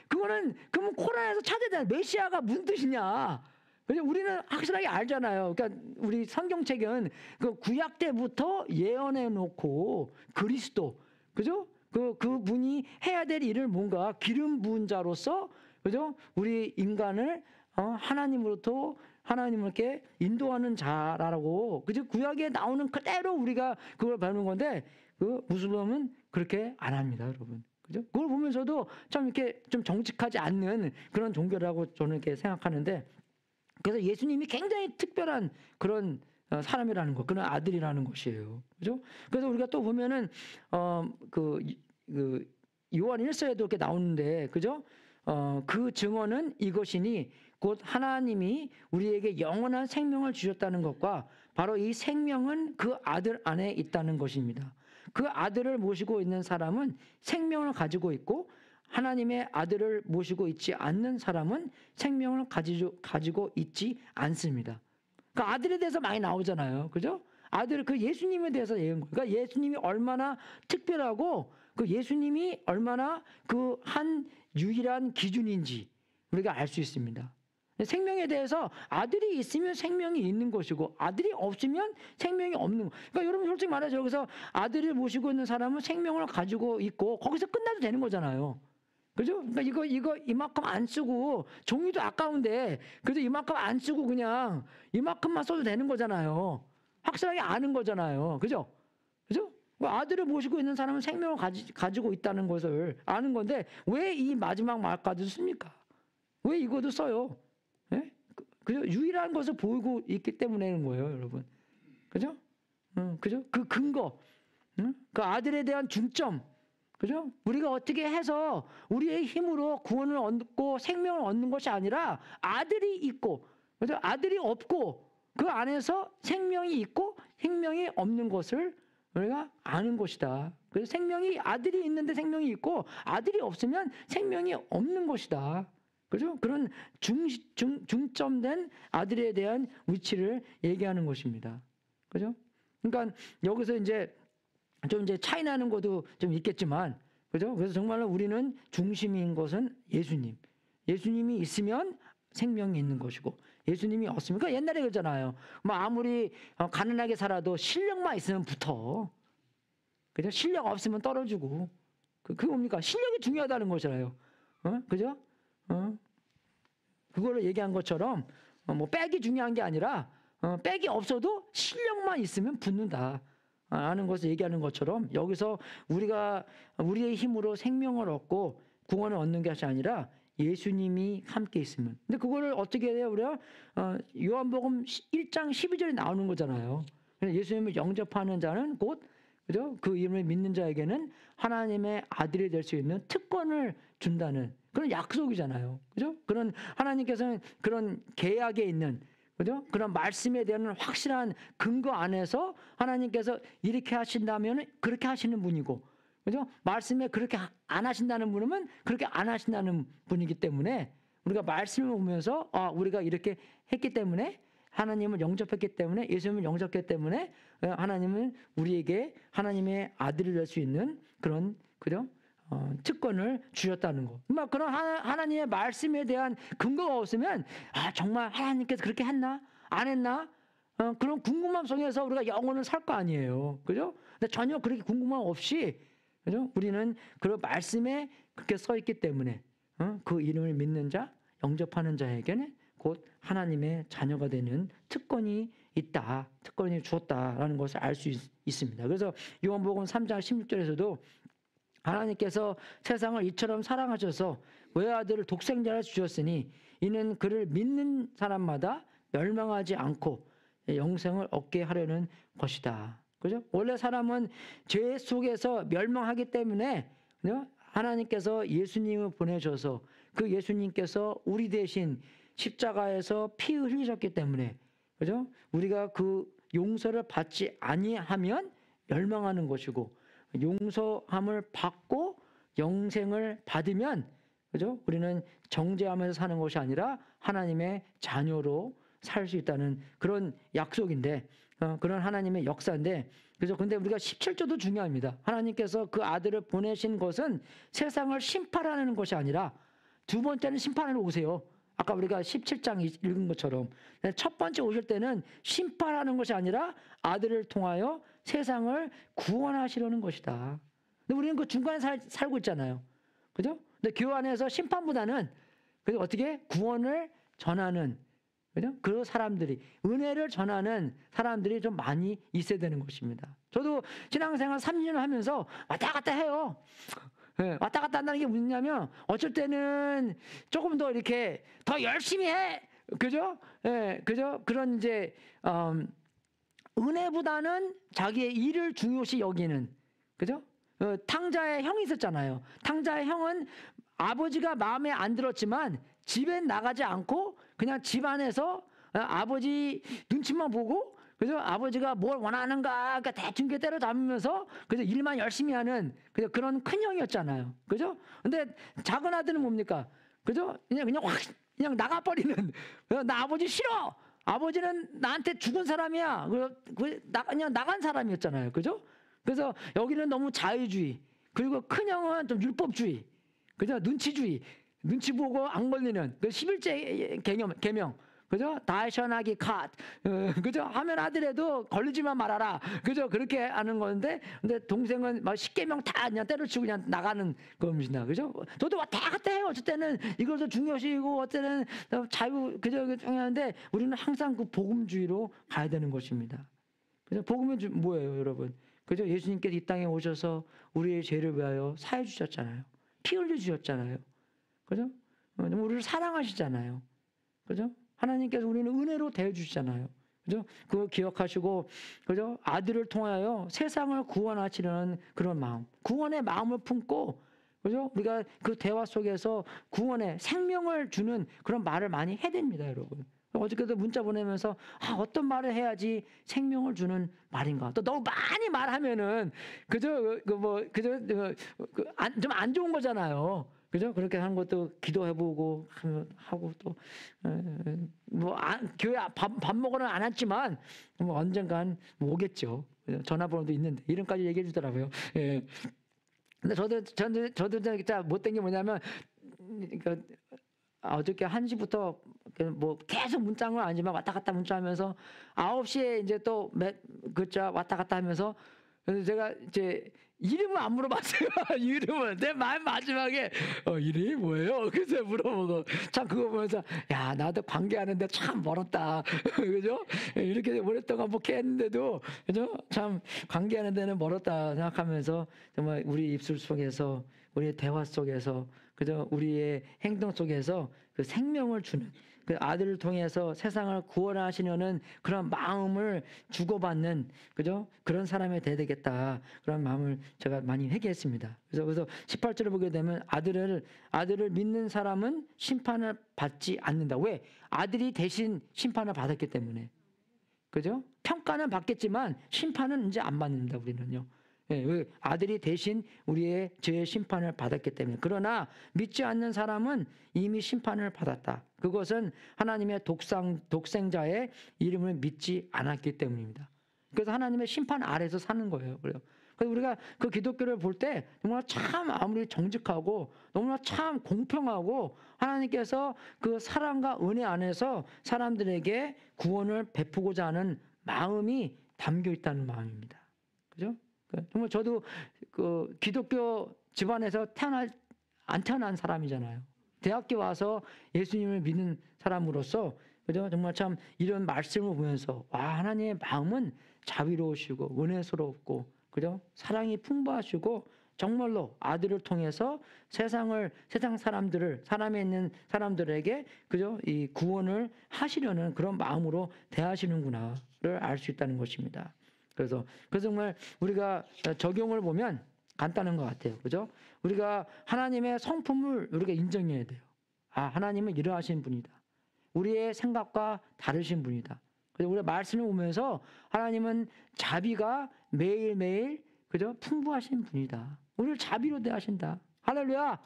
A: 그러면 코란에서 찾아야 되는 메시아가 무슨 뜻이냐? 우리는 확실하게 알잖아요. 그러니까 우리 성경책은 그 구약 때부터 예언해 놓고 그리스도, 그죠? 그분이 해야 될 일을 뭔가 기름 부은 자로서, 그죠? 우리 인간을 하나님께 인도하는 자라고, 그죠? 구약에 나오는 그대로 우리가 그걸 배우는 건데, 그 무슬림은 그렇게 안 합니다, 여러분. 그죠? 그걸 보면서도 참 이렇게 좀 정직하지 않는 그런 종교라고 저는 이렇게 생각하는데, 그래서 예수님이 굉장히 특별한 그런 사람이라는 것, 그런 아들이라는 것이에요. 그죠? 그래서 우리가 또 보면은 요한 1서에도 이렇게 나오는데, 그죠? 그 증언은 이것이니 곧 하나님이 우리에게 영원한 생명을 주셨다는 것과 바로 이 생명은 그 아들 안에 있다는 것입니다. 그 아들을 모시고 있는 사람은 생명을 가지고 있고 하나님의 아들을 모시고 있지 않는 사람은 생명을 가지고 있지 않습니다. 그 아들에 대해서 많이 나오잖아요. 그죠? 아들, 그 예수님에 대해서 얘기한 거예요. 그러니까 예수님이 얼마나 특별하고 그 예수님이 얼마나 그 한 유일한 기준인지 우리가 알 수 있습니다. 생명에 대해서 아들이 있으면 생명이 있는 것이고 아들이 없으면 생명이 없는 거. 그러니까 여러분 솔직히 말해서 여기서 아들을 모시고 있는 사람은 생명을 가지고 있고 거기서 끝나도 되는 거잖아요. 그죠? 그러니까 이거 이만큼 안 쓰고 종이도 아까운데 그래도 이만큼 안 쓰고 그냥 이만큼만 써도 되는 거잖아요. 확실하게 아는 거잖아요. 그죠? 그죠? 아들을 모시고 있는 사람은 생명을 가지고 있다는 것을 아는 건데 왜 이 마지막 말까지 씁니까? 왜 이것도 써요? 예? 그죠? 유일한 것을 보이고 있기 때문에는 거예요, 여러분. 그죠? 그죠? 그 근거, 그 아들에 대한 중점, 그죠? 우리가 어떻게 해서 우리의 힘으로 구원을 얻고 생명을 얻는 것이 아니라 아들이 있고, 그죠? 아들이 없고 그 안에서 생명이 있고 생명이 없는 것을 우리가 아는 것이다. 그래서 아들이 있는데 생명이 있고 아들이 없으면 생명이 없는 것이다. 그죠? 그런 중점된 아들에 대한 위치를 얘기하는 것입니다. 그죠? 그러니까 여기서 이제 차이 나는 것도 좀 있겠지만, 그죠? 그래서 정말로 우리는 중심인 것은 예수님. 예수님이 있으면 생명이 있는 것이고, 예수님이 없으면, 그러니까 옛날에 그러잖아요. 뭐 아무리 가난하게 살아도 실력만 있으면 붙어. 그죠? 실력 없으면 떨어지고. 그게 뭡니까? 실력이 중요하다는 거잖아요. 그죠? 그거를 얘기한 것처럼 뭐 백이 중요한 게 아니라 백이 없어도 실력만 있으면 붙는다 하는 것을 얘기하는 것처럼 여기서 우리가 우리의 힘으로 생명을 얻고 구원을 얻는 것이 아니라 예수님이 함께 있으면. 근데 그거를 어떻게 해야 우리가 요한복음 1장 12절에 나오는 거잖아요. 예수님을 영접하는 자는 곧 그죠? 그 이름을 믿는 자에게는 하나님의 아들이 될 수 있는 특권을 준다는 그런 약속이잖아요. 그죠? 그런 하나님께서는 그런 계약에 있는 그죠? 그런 말씀에 대한 확실한 근거 안에서 하나님께서 이렇게 하신다면 그렇게 하시는 분이고, 그죠? 말씀에 그렇게 안 하신다는 분은 그렇게 안 하신다는 분이기 때문에 우리가 말씀을 보면서 우리가 이렇게 했기 때문에 하나님을 영접했기 때문에 예수님을 영접했기 때문에 하나님은 우리에게 하나님의 아들이 될 수 있는 그런 그죠? 특권을 주셨다는 거. 막 그런 하나님의 말씀에 대한 근거가 없으면 정말 하나님께서 그렇게 했나? 안 했나? 그런 궁금함 속에서 우리가 영혼을 살 거 아니에요. 그죠? 근데 전혀 그렇게 궁금함 없이 그죠? 우리는 그런 말씀에 그렇게 써 있기 때문에 그 이름을 믿는 자, 영접하는 자에게는 곧 하나님의 자녀가 되는 특권이 있다. 특권이 주었다라는 것을 알 수 있습니다. 그래서 요한복음 3장 16절에서도 하나님께서 세상을 이처럼 사랑하셔서 외아들을 독생자를 주셨으니 이는 그를 믿는 사람마다 멸망하지 않고 영생을 얻게 하려는 것이다. 그죠? 원래 사람은 죄 속에서 멸망하기 때문에 하나님께서 예수님을 보내셔서 그 예수님께서 우리 대신 십자가에서 피 흘리셨기 때문에 그죠? 우리가 그 용서를 받지 아니하면 멸망하는 것이고 용서함을 받고 영생을 받으면 그죠? 우리는 정죄하면서 사는 것이 아니라 하나님의 자녀로 살 수 있다는 그런 약속인데 그런 하나님의 역사인데, 그래서 근데 우리가 17절도 중요합니다. 하나님께서 그 아들을 보내신 것은 세상을 심판하는 것이 아니라 두 번째는 심판하러 오세요. 아까 우리가 17장 읽은 것처럼 첫 번째 오실 때는 심판하는 것이 아니라 아들을 통하여 세상을 구원하시려는 것이다. 근데 우리는 그 중간에 살고 있잖아요. 그죠? 근데 교회 안에서 심판보다는 그래서 어떻게 구원을 전하는, 그죠? 그 사람들이, 은혜를 전하는 사람들이 좀 많이 있어야 되는 것입니다. 저도 신앙생활 3년을 하면서 왔다 갔다 해요. 네, 왔다 갔다 한다는 게 뭐냐면 어쩔 때는 조금 더 이렇게 더 열심히 해. 그죠? 예, 그죠? 그런 이제, 은혜보다는 자기의 일을 중요시 여기는, 그죠? 탕자의 형이 있었잖아요. 탕자의 형은 아버지가 마음에 안 들었지만 집에 나가지 않고 그냥 집 안에서 아버지 눈치만 보고, 그래서 아버지가 뭘 원하는가 그러니까 대충 때려잡으면서 그래서 일만 열심히 하는 그런 큰 형이었잖아요. 그죠? 근데 작은 아들은 뭡니까? 그죠? 그냥 확 그냥 나가버리는. 나 아버지 싫어. 아버지는 나한테 죽은 사람이야. 그냥 나간 사람이었잖아요. 그죠? 그래서 여기는 너무 자유주의. 그리고 큰 형은 좀 율법주의. 그죠? 눈치주의. 눈치 보고 안 걸리는 그 11제 계명. 그죠? 다이셔나기 컷. 그죠? 하면 하더라도 걸리지만 말아라. 그죠? 그렇게 하는 건데, 근데 동생은 막 10계명 다 그냥 때려치고 그냥 나가는 겁니다. 그죠? 저도 왔다 갔다 해요. 어쩔 때는 이것도 중요시고, 어쩔 때는 자유, 그죠? 중요한데, 우리는 항상 그 복음주의로 가야 되는 것입니다. 그죠? 복음은 뭐예요, 여러분? 그죠? 예수님께서 이 땅에 오셔서 우리의 죄를 위하여 사해 주셨잖아요. 피 흘려 주셨잖아요. 그죠? 우리를 사랑하시잖아요. 그죠? 하나님께서 우리는 은혜로 대해주시잖아요. 그죠? 그걸 기억하시고, 그죠? 아들을 통하여 세상을 구원하시려는 그런 마음, 구원의 마음을 품고, 그죠? 우리가 그 대화 속에서 구원의 생명을 주는 그런 말을 많이 해야 됩니다, 여러분. 어저께도 문자 보내면서 어떤 말을 해야지 생명을 주는 말인가. 또 너무 많이 말하면은 그죠? 좀 안 좋은 거잖아요. 그죠? 그렇게 하는 것도 기도해보고 하고 또 교회 밥 먹으러 안 왔지만 뭐 언젠간 오겠죠. 전화번호도 있는데 이름까지 얘기해 주더라고요. 예. 근데 저도 진짜 못된 게 뭐냐면 어저께 1시부터 뭐 계속 문자는 아니지만 왔다 갔다 문자하면서 9시에 이제 또 왔다 갔다 하면서 그래서 제가 이제 이름을 안 물어봤어요. 이름을 내 맨 마지막에 이름이 뭐예요? 그래서 물어보고 참 그거 보면서 야 나도 관계하는데 참 멀었다. 그죠? 이렇게 오랫동안 목회했는데도 그죠? 참 관계하는 데는 멀었다 생각하면서 정말 우리 입술 속에서 우리의 대화 속에서 그죠? 우리의 행동 속에서 그 생명을 주는 그 아들을 통해서 세상을 구원하시려는 그런 마음을 주고받는 그죠? 그런 사람이 돼야 되겠다. 그런 마음을 제가 많이 회개했습니다. 그래서 18절을 보게 되면 아들을 믿는 사람은 심판을 받지 않는다. 왜? 아들이 대신 심판을 받았기 때문에. 그죠? 평가는 받겠지만 심판은 이제 안 받는다, 우리는요. 왜? 아들이 대신 우리의 죄의 심판을 받았기 때문에. 그러나 믿지 않는 사람은 이미 심판을 받았다. 그것은 하나님의 독생자의 이름을 믿지 않았기 때문입니다. 그래서 하나님의 심판 아래서 사는 거예요. 그래서 우리가 그 기독교를 볼 때 정말 참 아무리 정직하고 너무나 참 공평하고 하나님께서 그 사랑과 은혜 안에서 사람들에게 구원을 베푸고자 하는 마음이 담겨 있다는 마음입니다. 그죠? 정말 저도 그 기독교 집안에서 안 태어난 사람이잖아요. 대학교 와서 예수님을 믿는 사람으로서 그죠? 정말 참 이런 말씀을 보면서 와 하나님의 마음은 자비로우시고 은혜스럽고 그죠? 사랑이 풍부하시고 정말로 아들을 통해서 세상 사람들을 사람에 있는 사람들에게 그죠? 이 구원을 하시려는 그런 마음으로 대하시는구나를 알 수 있다는 것입니다. 그래서 정말 우리가 적용을 보면 간단한 것 같아요. 그죠? 우리가 하나님의 성품을 우리가 인정해야 돼요. 하나님은 이러하신 분이다. 우리의 생각과 다르신 분이다. 그래서 우리가 말씀을 보면서 하나님은 자비가 매일매일 그죠? 풍부하신 분이다. 우리를 자비로 대하신다. 할렐루야.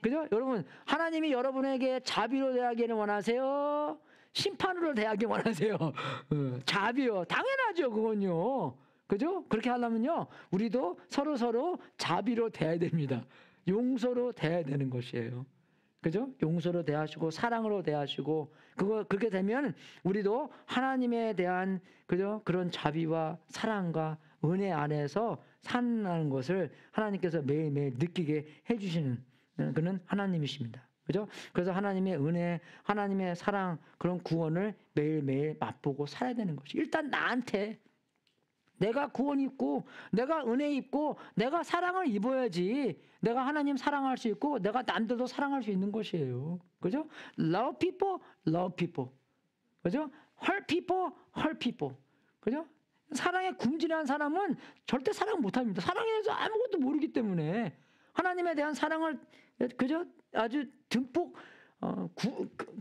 A: 그죠? 여러분, 하나님이 여러분에게 자비로 대하기를 원하세요? 심판으로 대하기만 하세요. 자비요. 당연하죠, 그건요. 그죠? 그렇게 하려면요, 우리도 서로 자비로 대해야 됩니다. 용서로 대해야 되는 것이에요. 그죠? 용서로 대하시고 사랑으로 대하시고 그렇게 되면 우리도 하나님에 대한 그죠? 그런 자비와 사랑과 은혜 안에서 산다는 것을 하나님께서 매일매일 느끼게 해주시는 그는 하나님이십니다. 그죠? 그래서 하나님의 은혜, 하나님의 사랑, 그런 구원을 매일매일 맛보고 살아야 되는 것이. 일단 나한테 내가 구원 입고 내가 은혜 입고 내가 사랑을 입어야지 내가 하나님 사랑할 수 있고 내가 남들도 사랑할 수 있는 것이에요. 그죠? Love people, love people. 그죠? Hurt people, hurt people. 그죠? 사랑에 굶주린 사람은 절대 사랑 못합니다. 사랑에 대해서 아무것도 모르기 때문에 하나님에 대한 사랑을 그죠? 아주 듬뿍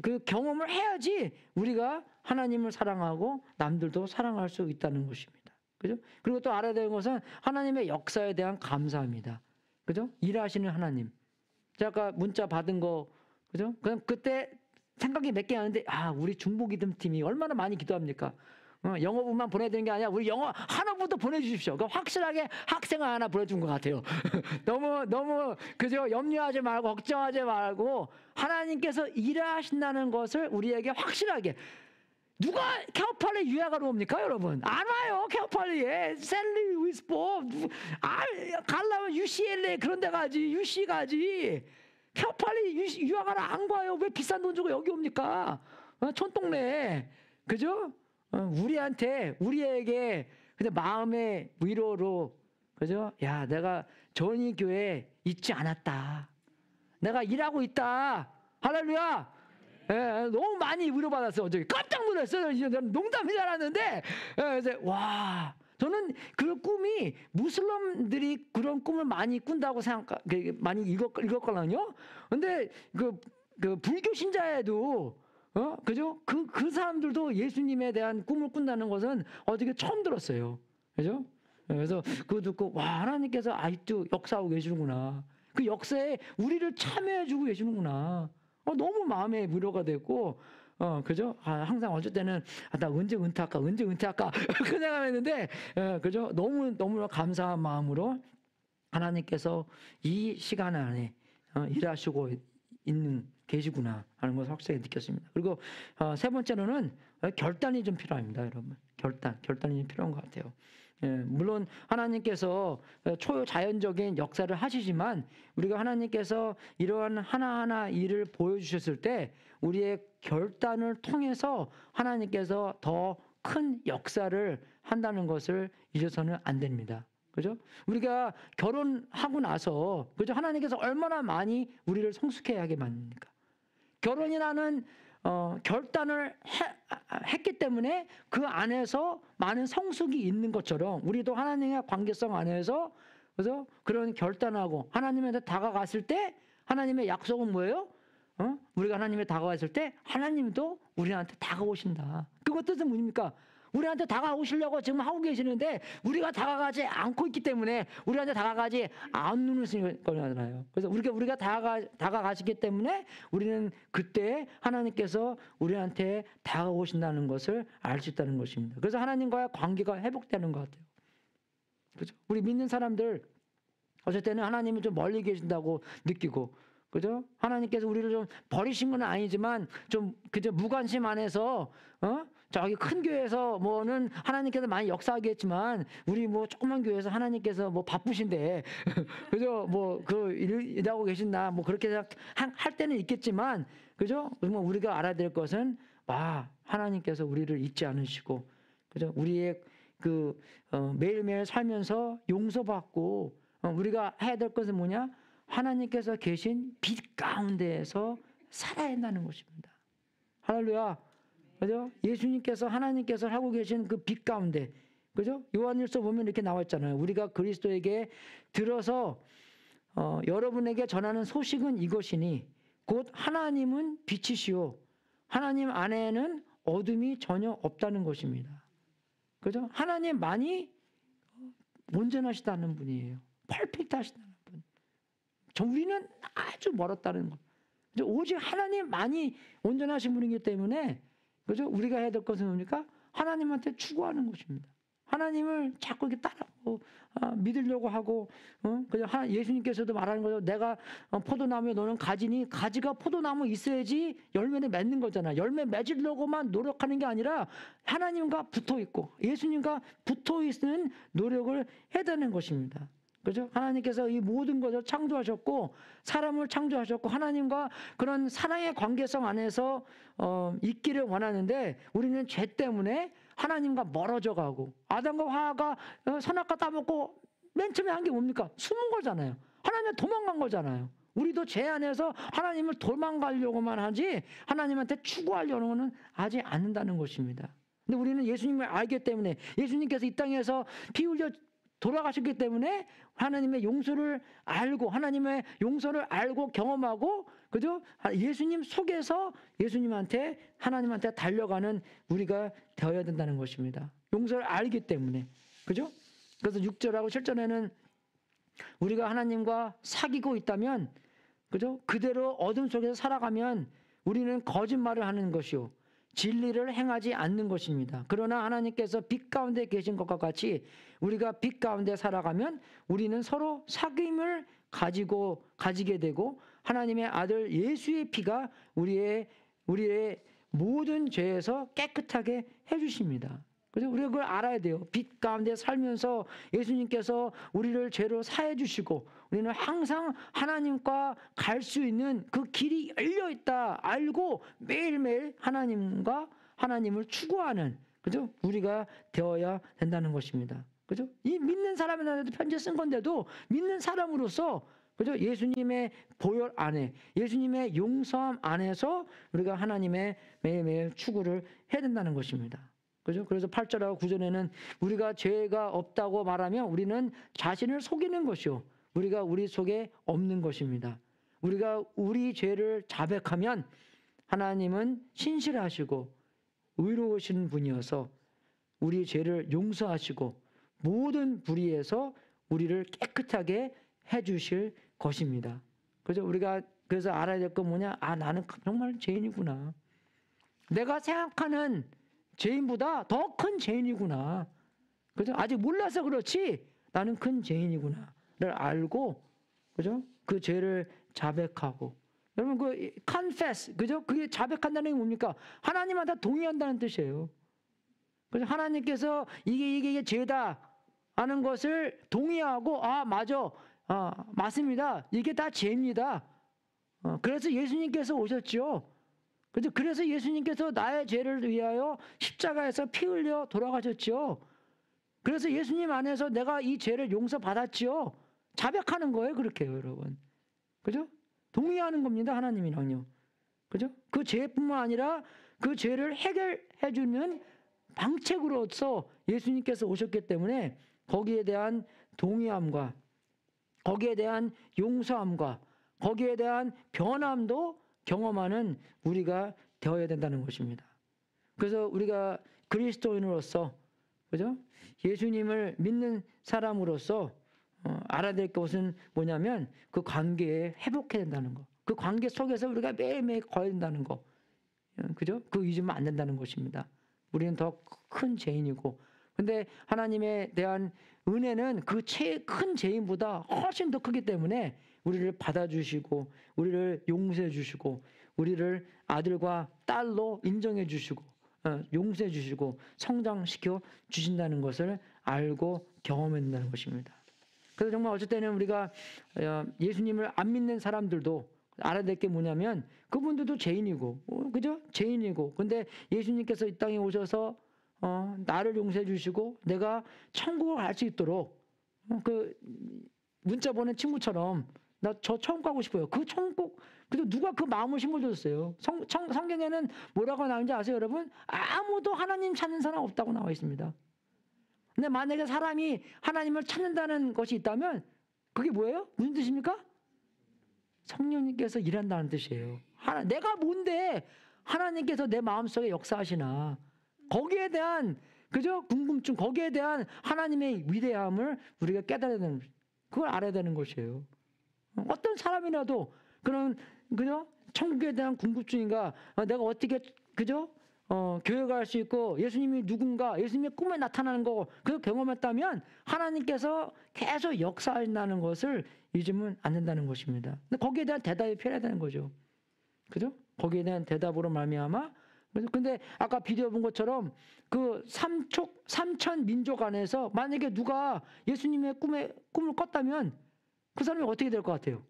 A: 그 경험을 해야지 우리가 하나님을 사랑하고 남들도 사랑할 수 있다는 것입니다. 그죠? 그리고 또 알아야 되는 것은 하나님의 역사에 대한 감사합니다. 그죠? 일하시는 하나님. 제가 아까 문자 받은 거, 그죠? 그냥 그때 생각이 몇 개 나는데, 우리 중보기도팀이 얼마나 많이 기도합니까? 영어부만 보내드리는 게 아니라 우리 영어 하나부터 보내주십시오. 그럼 확실하게 학생을 하나 보내준 것 같아요. 너무 그죠? 염려하지 말고 걱정하지 말고 하나님께서 일하신다는 것을 우리에게 확실하게. 누가 케어팔리 유학하러 옵니까, 여러분? 안 와요, 케어팔리에. 셀리 위스포. 가려면 UCLA 그런 데 가지, UC 가지. 케어팔리 유학하러 안 가요. 왜 비싼 돈 주고 여기 옵니까? 촌동네. 그죠? 우리에게 근데 마음의 위로로, 그죠? 야, 내가 전이교회 잊지 않았다. 내가 일하고 있다. 할렐루야! 예, 너무 많이 위로받았어요. 어저께 깜짝 놀랐어요. 저는 농담인 줄 알았는데, 그래서 와, 저는 그 꿈이 무슬림들이 그런 꿈을 많이 꾼다고 많이 읽었거든요. 근데 그 불교 신자에도 그죠? 그 사람들도 예수님에 대한 꿈을 꾼다는 것은 어저께 처음 들었어요. 그죠? 그래서 그거 듣고 와, 하나님께서 아직도 역사하고 계시는구나. 그 역사에 우리를 참여해주고 계시는구나. 너무 마음에 위로가 되고, 그죠? 항상 어쩔 때는, 나 언제 은퇴할까? 그 생각했는데, 그죠? 너무 감사한 마음으로 하나님께서 이 시간 안에 일하시고 계시구나 하는 것을 확실하게 느꼈습니다. 그리고 세 번째로는 결단이 좀 필요합니다, 여러분. 결단이 좀 필요한 것 같아요. 물론 하나님께서 초자연적인 역사를 하시지만 우리가 하나님께서 이러한 하나하나 일을 보여주셨을 때 우리의 결단을 통해서 하나님께서 더 큰 역사를 한다는 것을 잊어서는 안 됩니다. 그죠? 우리가 결혼하고 나서, 그죠? 하나님께서 얼마나 많이 우리를 성숙해 하게 만듭니까? 결혼이라는 결단을 했기 때문에 그 안에서 많은 성숙이 있는 것처럼 우리도 하나님의 관계성 안에서, 그래서 그런 결단하고 하나님한테 다가갔을 때 하나님의 약속은 뭐예요? 우리가 하나님에 다가갔을 때 하나님도 우리한테 다가오신다. 그것 뜻은 뭡니까? 우리한테 다가오시려고 지금 하고 계시는데 우리가 다가가지 않고 있기 때문에 우리한테 다가가지 않는 거잖아요. 그래서 우리가 다가가시기 때문에 우리는 그때 하나님께서 우리한테 다가오신다는 것을 알 수 있다는 것입니다. 그래서 하나님과의 관계가 회복되는 것 같아요. 그죠? 우리 믿는 사람들 어쩔 때는 하나님이 좀 멀리 계신다고 느끼고, 그죠? 하나님께서 우리를 좀 버리신 건 아니지만 좀 그저 무관심 안에서 저기 큰 교회에서 뭐는 하나님께서 많이 역사하겠지만 우리 뭐 조그만 교회에서 하나님께서 뭐 바쁘신데 그죠? 뭐 그 일하고 계신다 뭐 그렇게 할 때는 있겠지만, 그죠? 우리가 알아야 될 것은 하나님께서 우리를 잊지 않으시고, 그죠? 우리의 매일매일 살면서 용서받고 우리가 해야 될 것은 뭐냐? 하나님께서 계신 빛 가운데에서 살아야 한다는 것입니다. 할렐루야. 그죠? 예수님께서 하나님께서 하고 계신 그 빛 가운데, 그죠? 요한일서 보면 이렇게 나와 있잖아요. 우리가 그리스도에게 들어서 여러분에게 전하는 소식은 이것이니 곧 하나님은 빛이시오 하나님 안에는 어둠이 전혀 없다는 것입니다. 그죠? 하나님만이 온전하시다는 분이에요. 퍼펙트하시다는 분. 우리는 아주 멀었다는 것. 오직 하나님만이 온전하신 분이기 때문에 그죠? 우리가 해야 될 것은 뭡니까? 하나님한테 추구하는 것입니다. 하나님을 자꾸 이렇게 따라하고 믿으려고 하고 그죠? 예수님께서도 말하는 거죠. 내가 포도나무에 너는 가지니 가지가 포도나무 있어야지 열매를 맺는 거잖아. 열매 맺으려고만 노력하는 게 아니라 하나님과 붙어 있고 예수님과 붙어 있는 노력을 해야 되는 것입니다. 그죠? 하나님께서 이 모든 것을 창조하셨고 사람을 창조하셨고 하나님과 그런 사랑의 관계성 안에서 있기를 원하는데 우리는 죄 때문에 하나님과 멀어져 가고 아담과 하와가 선악과 따먹고 맨 처음에 한 게 뭡니까? 숨은 거잖아요. 하나님 도망간 거잖아요. 우리도 죄 안에서 하나님을 도망가려고만 하지 하나님한테 추구하려고는 하지 않는다는 것입니다. 근데 우리는 예수님을 알기 때문에 예수님께서 이 땅에서 피 흘려 돌아가셨기 때문에 하나님의 용서를 알고 하나님의 용서를 알고 경험하고 그죠? 예수님 속에서 예수님한테 하나님한테 달려가는 우리가 되어야 된다는 것입니다. 용서를 알기 때문에 그죠? 그래서 6절하고 7절에는 우리가 하나님과 사귀고 있다면 그죠? 그대로 어둠 속에서 살아가면 우리는 거짓말을 하는 것이요 진리를 행하지 않는 것입니다. 그러나 하나님께서 빛 가운데 계신 것과 같이 우리가 빛 가운데 살아가면 우리는 서로 사귐을 가지게 되고 하나님의 아들 예수의 피가 우리의 모든 죄에서 깨끗하게 해주십니다. 그래서 우리가 그걸 알아야 돼요. 빛 가운데 살면서 예수님께서 우리를 죄로 사해 주시고 우리는 항상 하나님과 갈 수 있는 그 길이 열려 있다 알고 매일매일 하나님을 추구하는 그죠? 우리가 되어야 된다는 것입니다. 그죠? 이 믿는 사람한테도 편지 쓴 건데도 믿는 사람으로서 그죠? 예수님의 보혈 안에 예수님의 용서함 안에서 우리가 하나님의 매일매일 추구를 해야 된다는 것입니다. 그죠? 그래서 8절하고 9절에는 우리가 죄가 없다고 말하면 우리는 자신을 속이는 것이요. 우리가 우리 속에 없는 것입니다. 우리가 우리 죄를 자백하면 하나님은 신실하시고 의로우신 분이어서 우리 죄를 용서하시고 모든 불의에서 우리를 깨끗하게 해주실 것입니다. 그죠? 우리가 그래서 알아야 될 건 뭐냐? 나는 정말 죄인이구나. 내가 생각하는 죄인보다 더 큰 죄인이구나. 그죠? 아직 몰라서 그렇지 나는 큰 죄인이구나를 알고 그죠? 그 죄를 자백하고 여러분 그 confess 그죠? 그게 자백한다는 게 뭡니까? 하나님한테 동의한다는 뜻이에요. 그죠? 하나님께서 이게 죄다 하는 것을 동의하고 맞아. 맞습니다. 이게 다 죄입니다. 그래서 예수님께서 오셨죠. 그래서 예수님께서 나의 죄를 위하여 십자가에서 피 흘려 돌아가셨죠. 그래서 예수님 안에서 내가 이 죄를 용서받았죠. 자백하는 거예요. 그렇게요, 여러분. 그죠? 동의하는 겁니다. 하나님이랑요. 그죠? 그 죄뿐만 아니라 그 죄를 해결해 주는 방책으로서 예수님께서 오셨기 때문에 거기에 대한 동의함과 거기에 대한 용서함과 거기에 대한 변함도 경험하는 우리가 되어야 된다는 것입니다. 그래서 우리가 그리스도인으로서 그죠? 예수님을 믿는 사람으로서 알아야 될 것은 뭐냐면 그 관계에 회복해야 된다는 거. 그 관계 속에서 우리가 매일매일 거해야 된다는 거. 그죠? 그거 잊으면 안 된다는 것입니다. 우리는 더 큰 죄인이고 근데 하나님에 대한 은혜는 그 큰 죄인보다 훨씬 더 크기 때문에 우리를 받아주시고 우리를 용서해 주시고 우리를 아들과 딸로 인정해 주시고 용서해 주시고 성장시켜 주신다는 것을 알고 경험한다는 것입니다. 그래서 정말 어쩔 때는 우리가 예수님을 안 믿는 사람들도 알아야 될 게 뭐냐면 그분들도 죄인이고 그죠? 죄인이고 근데 예수님께서 이 땅에 오셔서 나를 용서해 주시고 내가 천국을 갈 수 있도록 그 문자 보낸 친구처럼 나 저 천국 가고 싶어요. 그 천국 그래도 누가 그 마음을 심어줬어요. 성경에는 뭐라고 나오는지 아세요, 여러분? 아무도 하나님 찾는 사람 없다고 나와 있습니다. 근데 만약에 사람이 하나님을 찾는다는 것이 있다면 그게 뭐예요? 무슨 뜻입니까? 성령님께서 일한다는 뜻이에요. 내가 뭔데 하나님께서 내 마음속에 역사하시나? 거기에 대한 그죠? 궁금증, 거기에 대한 하나님의 위대함을 우리가 깨달아야 되는, 그걸 알아야 되는 것이에요. 어떤 사람이라도 그런 그죠? 천국에 대한 궁금증인가? 내가 어떻게 그죠? 교회 갈 수 있고 예수님이 누군가, 예수님의 꿈에 나타나는 거 그 경험했다면 하나님께서 계속 역사한다는 것을 잊으면 안 된다는 것입니다. 근데 거기에 대한 대답이 필요하다는 거죠. 그죠? 거기에 대한 대답으로 말미암아. 근데 아까 비디오 본 것처럼 그 삼천 민족 안에서 만약에 누가 예수님의 꿈을 꿨다면 그 사람이 어떻게 될 것 같아요?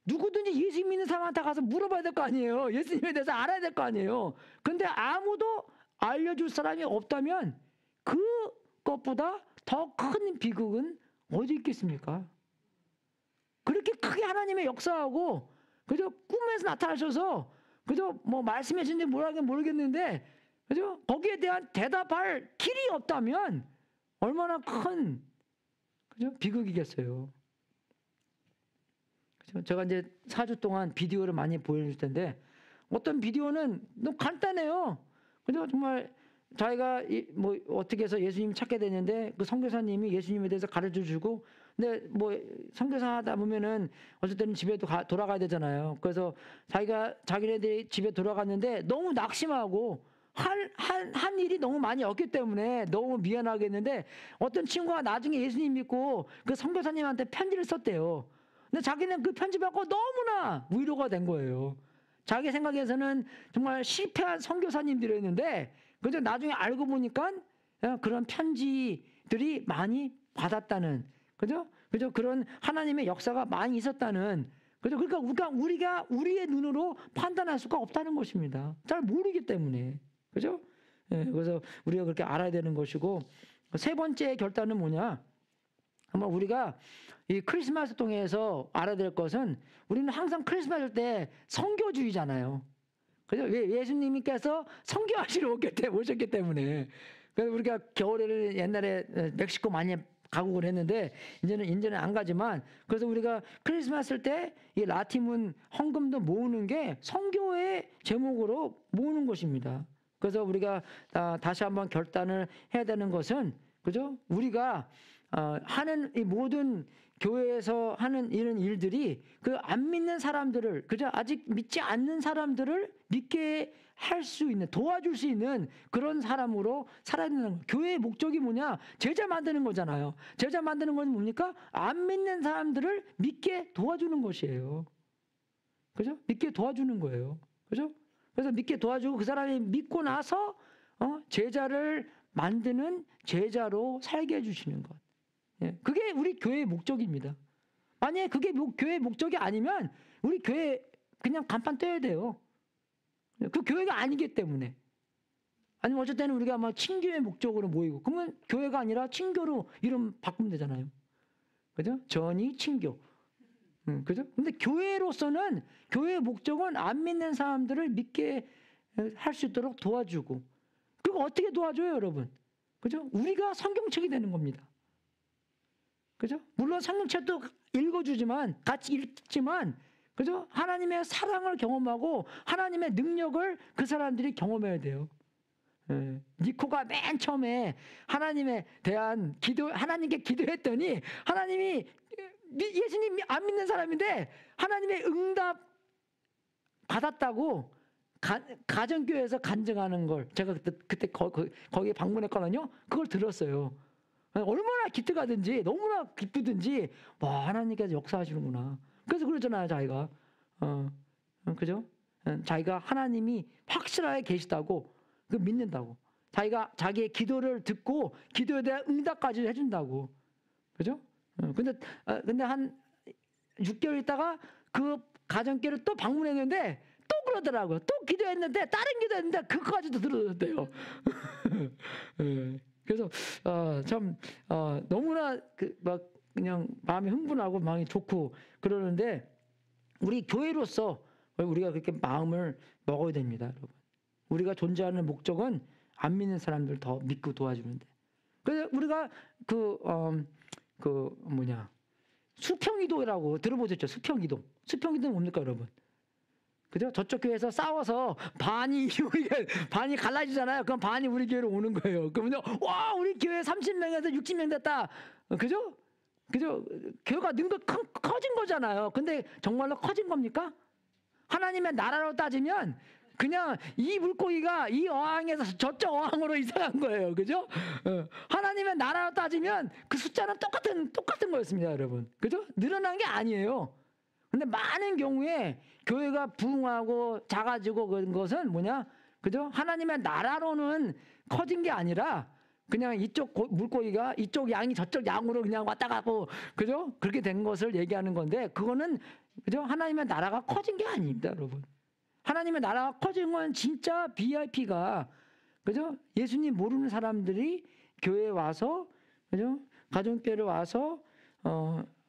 A: 누구든지 예수 믿는 사람한테 가서 물어봐야 될 거 아니에요. 예수님에 대해서 알아야 될 거 아니에요. 근데 아무도 알려줄 사람이 없다면 그것보다 더 큰 비극은 어디 있겠습니까? 그렇게 크게 하나님의 역사하고 그저 꿈에서 나타나셔서 그저 뭐 말씀해 주는지 뭐라긴 모르겠는데 그죠? 거기에 대한 대답할 길이 없다면 얼마나 큰 그죠? 비극이겠어요. 그죠? 제가 이제 4주 동안 비디오를 많이 보여줄 텐데 어떤 비디오는 너무 간단해요. 그죠? 정말 자기가 뭐 어떻게 해서 예수님 찾게 되는데 그 선교사님이 예수님에 대해서 가르쳐 주고 근데 뭐 선교사 하다 보면은 어쩔 때는 집에도 돌아가야 되잖아요. 그래서 자기네들이 집에 돌아갔는데 너무 낙심하고 한 일이 너무 많이 없기 때문에 너무 미안하겠는데 어떤 친구가 나중에 예수님 믿고 그 선교사님한테 편지를 썼대요. 근데 자기는 그 편지 받고 너무나 위로가 된 거예요. 자기 생각에서는 정말 실패한 선교사님들이었는데 그저 나중에 알고 보니까 그런 편지들이 많이 받았다는 그죠? 그런 하나님의 역사가 많이 있었다는 그죠? 그러니까 우리가 우리의 눈으로 판단할 수가 없다는 것입니다. 잘 모르기 때문에 그죠? 예, 그래서 우리가 그렇게 알아야 되는 것이고 세 번째 결단은 뭐냐? 아마 우리가 이 크리스마스 통해서 알아야 될 것은 우리는 항상 크리스마스 때 선교주의잖아요. 그죠? 예수님께서 선교하시러 오셨기 때문에. 그래서 우리가 겨울에는 옛날에 멕시코 많이 가고 그랬는데 이제는 안 가지만 그래서 우리가 크리스마스 때 이 라티문 헌금도 모으는 게 선교의 제목으로 모으는 것입니다. 그래서 우리가 다시 한번 결단을 해야 되는 것은 그죠? 우리가 하는 이 모든 교회에서 하는 이런 일들이 그 안 믿는 사람들을 그저 아직 믿지 않는 사람들을 믿게 할 수 있는 도와줄 수 있는 그런 사람으로 살아야 되는 거예요. 교회의 목적이 뭐냐? 제자 만드는 거잖아요. 제자 만드는 건 뭡니까? 안 믿는 사람들을 믿게 도와주는 것이에요. 그죠? 믿게 도와주는 거예요. 그죠? 그래서 믿게 도와주고 그 사람이 믿고 나서 제자를 만드는 제자로 살게 해주시는 것. 예, 그게 우리 교회의 목적입니다. 만약에 그게 교회의 목적이 아니면 우리 교회 그냥 간판 떼야 돼요. 그 교회가 아니기 때문에. 아니면 어쩔 때는 우리가 막 친교의 목적으로 모이고 그러면 교회가 아니라 친교로 이름 바꾸면 되잖아요. 그죠? 전이 친교. 그죠? 근데 교회로서는 교회의 목적은 안 믿는 사람들을 믿게 할 수 있도록 도와주고 그거 어떻게 도와줘요, 여러분? 그죠? 우리가 성경책이 되는 겁니다. 그죠? 물론 성경책도 읽어주지만 같이 읽지만 그죠? 하나님의 사랑을 경험하고 하나님의 능력을 그 사람들이 경험해야 돼요. 예. 니코가 맨 처음에 하나님에 대한 하나님께 기도했더니 하나님이 예수님 안 믿는 사람인데 하나님의 응답 받았다고 가정교회에서 간증하는 걸 제가 그때 거기에 방문했거든요. 그걸 들었어요. 얼마나 기특하든지 너무나 기쁘든지 와 하나님께서 역사하시는구나. 그래서 그러잖아요, 자기가 그죠? 자기가 하나님이 확실하게 계시다고 그 믿는다고. 자기가 자기의 기도를 듣고 기도에 대한 응답까지 해준다고. 그죠? 근데 한 6개월 있다가 그 가정교회를 또 방문했는데 또 그러더라고요. 또 기도했는데 다른 기도했는데 그거까지도 들어줬대요. 그래서 참 너무나 막 그냥 마음이 흥분하고 마음이 좋고 그러는데 우리 교회로서 우리가 그렇게 마음을 먹어야 됩니다, 여러분. 우리가 존재하는 목적은 안 믿는 사람들 더 믿고 도와주는데. 그래서 우리가 수평이도라고 들어보셨죠? 수평이도. 수평이도는 뭡니까, 여러분? 그죠? 저쪽 교회에서 싸워서 반이 갈라지잖아요. 그럼 반이 우리 교회로 오는 거예요. 그러면 와, 우리 교회 30명에서 60명 됐다. 그죠? 그죠? 교회가 는 거 커진 거잖아요. 근데 정말로 커진 겁니까? 하나님의 나라로 따지면 그냥 이 물고기가 이 어항에서 저쪽 어항으로 이사간 거예요. 그죠? 하나님의 나라로 따지면 그 숫자는 똑같은 거였습니다, 여러분. 그죠? 늘어난 게 아니에요. 근데 많은 경우에 교회가 부흥하고 작아지고 그런 것은 뭐냐? 그죠? 하나님의 나라로는 커진 게 아니라 그냥 이쪽 물고기가 이쪽 양이 저쪽 양으로 그냥 왔다 가고, 그죠? 그렇게 된 것을 얘기하는 건데, 그거는, 그죠? 하나님의 나라가 커진 게 아닙니다, 여러분. 하나님의 나라가 커진 건 진짜 VIP가, 그죠? 예수님 모르는 사람들이 교회에 와서, 그죠? 가정교회를 와서,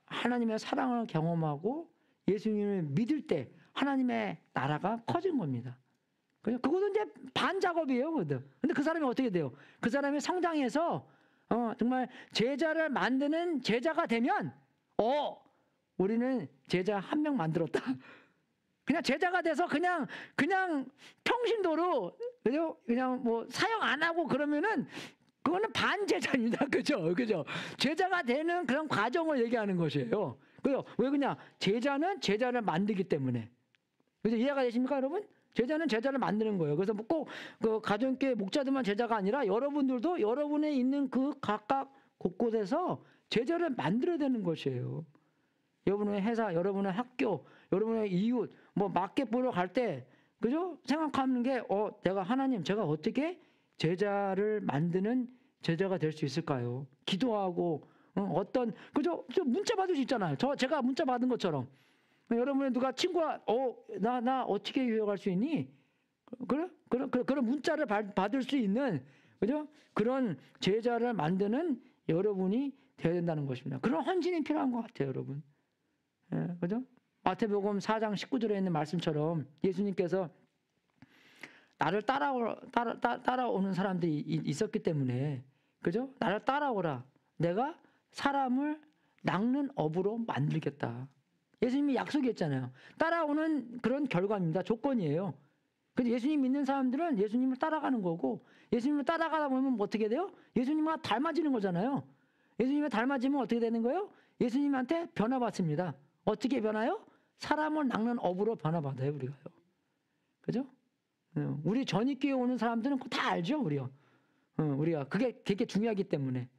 A: 하나님의 사랑을 경험하고 예수님을 믿을 때 하나님의 나라가 커진 겁니다. 그것은 이제 반작업이에요. 근데 그 사람이 어떻게 돼요? 그 사람이 성장해서 정말 제자를 만드는 제자가 되면 우리는 제자 한 명 만들었다. 그냥 제자가 돼서 그냥 평신도로 그냥 뭐 사역 안 하고 그러면은 그거는 반제자입니다. 그죠? 제자가 되는 그런 과정을 얘기하는 것이에요. 그죠? 왜 그냥 제자는 제자를 만들기 때문에. 그죠? 이해가 되십니까, 여러분? 제자는 제자를 만드는 거예요. 그래서 꼭 그 가정교회 목자들만 제자가 아니라 여러분들도 여러분의 있는 그 각각 곳곳에서 제자를 만들어야 되는 것이에요. 여러분의 회사, 여러분의 학교, 여러분의 이웃, 뭐 마켓 보러 갈 때, 그죠? 생각하는 게, 내가 하나님, 제가 어떻게 제자를 만드는 제자가 될 수 있을까요? 기도하고, 그죠? 문자 받을 수 있잖아요. 제가 문자 받은 것처럼. 여러분의 누가 친구가, 나 어떻게 유역할 수 있니? 그런 문자를 받을 수 있는, 그죠? 그런 제자를 만드는 여러분이 되어야 된다는 것입니다. 그런 헌신이 필요한 것 같아요, 여러분. 예, 그죠? 마태복음 4장 19절에 있는 말씀처럼 예수님께서 나를 따라오는 사람들이 있었기 때문에, 그죠? 나를 따라오라. 내가 사람을 낚는 업으로 만들겠다. 예수님이 약속했잖아요. 따라오는 그런 결과입니다. 조건이에요. 근데 예수님 믿는 사람들은 예수님을 따라가는 거고, 예수님을 따라가다 보면 어떻게 돼요? 예수님과 닮아지는 거잖아요. 예수님과 닮아지면 어떻게 되는 거예요? 예수님한테 변화받습니다. 어떻게 변화요? 사람을 낚는 업으로 변화받아요, 우리가요. 그죠? 우리 전입교회 오는 사람들은 다 알죠, 우리가. 그게 되게 중요하기 때문에.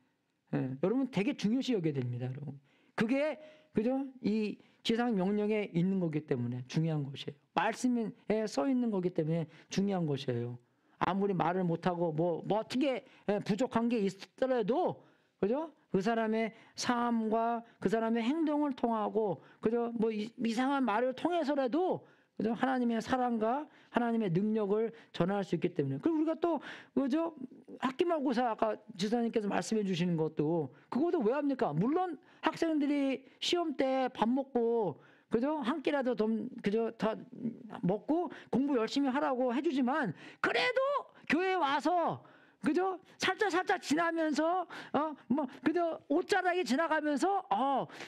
A: 여러분 되게 중요시 여겨야 됩니다, 여러분. 그게, 그죠? 이 지상 명령에 있는 거기 때문에 중요한 것이에요. 말씀에 써 있는 거기 때문에 중요한 것이에요. 아무리 말을 못하고 뭐 어떻게 부족한 게 있더라도, 그죠? 그 사람의 삶과 그 사람의 행동을 통하고, 그죠? 뭐 이상한 말을 통해서라도, 그죠? 하나님의 사랑과 하나님의 능력을 전할 수 있기 때문에. 그리고 우리가 또, 그죠? 학기말고사 아까 지사님께서 말씀해 주시는 것도, 그것도 왜 합니까? 물론 학생들이 시험 때 밥 먹고, 그죠? 한 끼라도 좀, 그죠? 더 먹고 공부 열심히 하라고 해주지만, 그래도 교회에 와서, 그죠? 살짝 지나면서, 그죠? 옷자락이 지나가면서,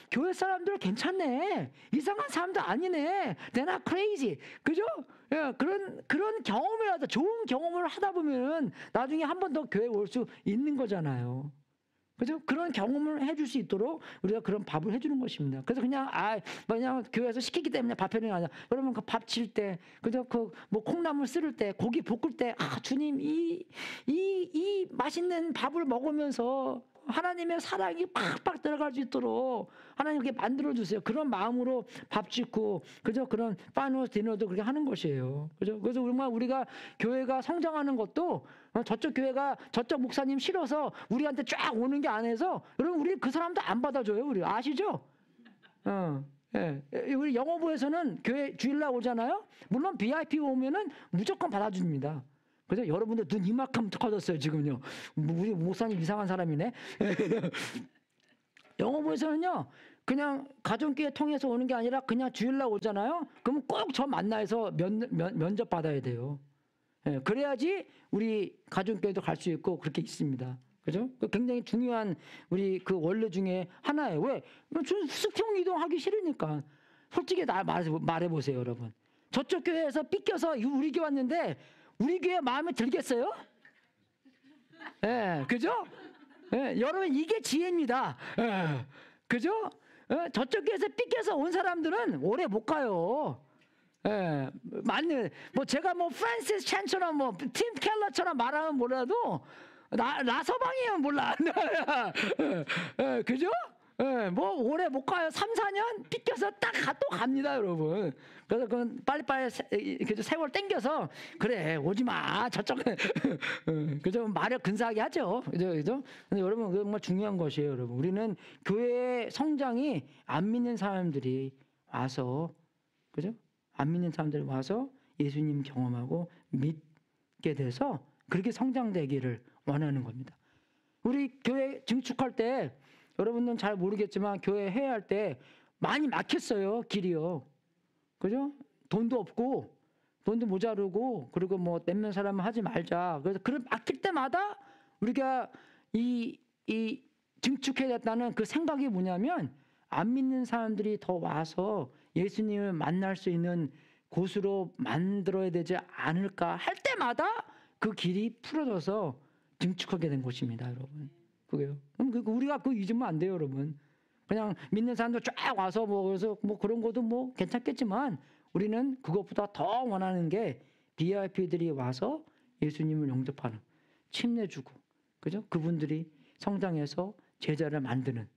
A: 교회 사람들 괜찮네. 이상한 사람도 아니네. They're not crazy. 그죠? 예, 그런 경험이라도, 좋은 경험을 하다 보면 나중에 한 번 더 교회에 올 수 있는 거잖아요. 그죠? 그런 경험을 해줄 수 있도록 우리가 그런 밥을 해주는 것입니다. 그래서 그냥 교회에서 시키기 때문에 밥 해주는 게 아니라, 그러면 그 밥 칠 때, 그죠? 뭐 콩나물 쓸을 때, 고기 볶을 때, 주님, 이 맛있는 밥을 먹으면서 하나님의 사랑이 팍팍 들어갈 수 있도록 하나님 그렇게 만들어주세요. 그런 마음으로 밥 짓고, 그죠? 그런 파노스 디너도 그렇게 하는 것이에요. 그죠? 그래서 우리가 교회가 성장하는 것도, 저쪽 교회가 저쪽 목사님 싫어서 우리한테 쫙 오는 게 아니라서, 여러분, 우리 그 사람도 안 받아줘요. 우리 아시죠? 예. 우리 영어부에서는 교회 주일날 오잖아요. 물론 VIP 오면은 무조건 받아줍니다. 그죠? 여러분들 눈 이만큼 커졌어요, 지금요. 우리 목사님 이상한 사람이네. 영어부에서는요, 그냥 가정교회 통해서 오는 게 아니라 그냥 주일날 오잖아요. 그러면 꼭 저 만나서 면접 받아야 돼요. 예, 그래야지 우리 가정교회도 갈 수 있고 그렇게 있습니다. 그죠? 굉장히 중요한 우리 그 원리 중에 하나예요. 왜? 수평 이동하기 싫으니까. 솔직히 말해보세요, 여러분. 저쪽 교회에서 삐껴서 우리 교회 왔는데 우리 교회 마음에 들겠어요? 예, 그죠? 예, 여러분 이게 지혜입니다. 예, 그죠? 예, 저쪽 교회에서 삐껴서 온 사람들은 오래 못 가요. 예, 맞는 뭐 제가 뭐 프란시스 찬처럼 뭐 팀 켈러처럼 말하면 몰라도 나서방이면 몰라. 예, 그죠? 예, 뭐 오래 못 가요. 3, 4년 삐껴서 딱 또 갑니다, 여러분. 그래서 그건 빨리빨리 세월 땡겨서 그래 오지 마 저쪽 그죠? 말을 근사하게 하죠. 그죠? 근데 여러분 그거 정말 중요한 것이에요, 여러분. 우리는 교회 성장이 안 믿는 사람들이 와서 그죠? 안 믿는 사람들이 와서 예수님 경험하고 믿게 돼서 그렇게 성장되기를 원하는 겁니다. 우리 교회 증축할 때 여러분들은 잘 모르겠지만 교회 회의할 때 많이 막혔어요, 길이요. 그죠? 돈도 없고 돈도 모자르고 그리고 뭐 몇몇 사람은 하지 말자. 그래서 그걸 막힐 때마다 우리가 이 증축해야 됐다는 그 생각이 뭐냐면 안 믿는 사람들이 더 와서 예수님을 만날 수 있는 곳으로 만들어야 되지 않을까 할 때마다 그 길이 풀어져서 증축하게 된 것입니다, 여러분. 그게요. 그럼 우리가 그거 잊으면 안 돼요, 여러분. 그냥 믿는 사람들 쫙 와서 뭐 그래서 뭐 그런 것도 뭐 괜찮겠지만 우리는 그것보다 더 원하는 게 VIP들이 와서 예수님을 영접하는, 침례주고, 그죠? 그분들이 성장해서 제자를 만드는,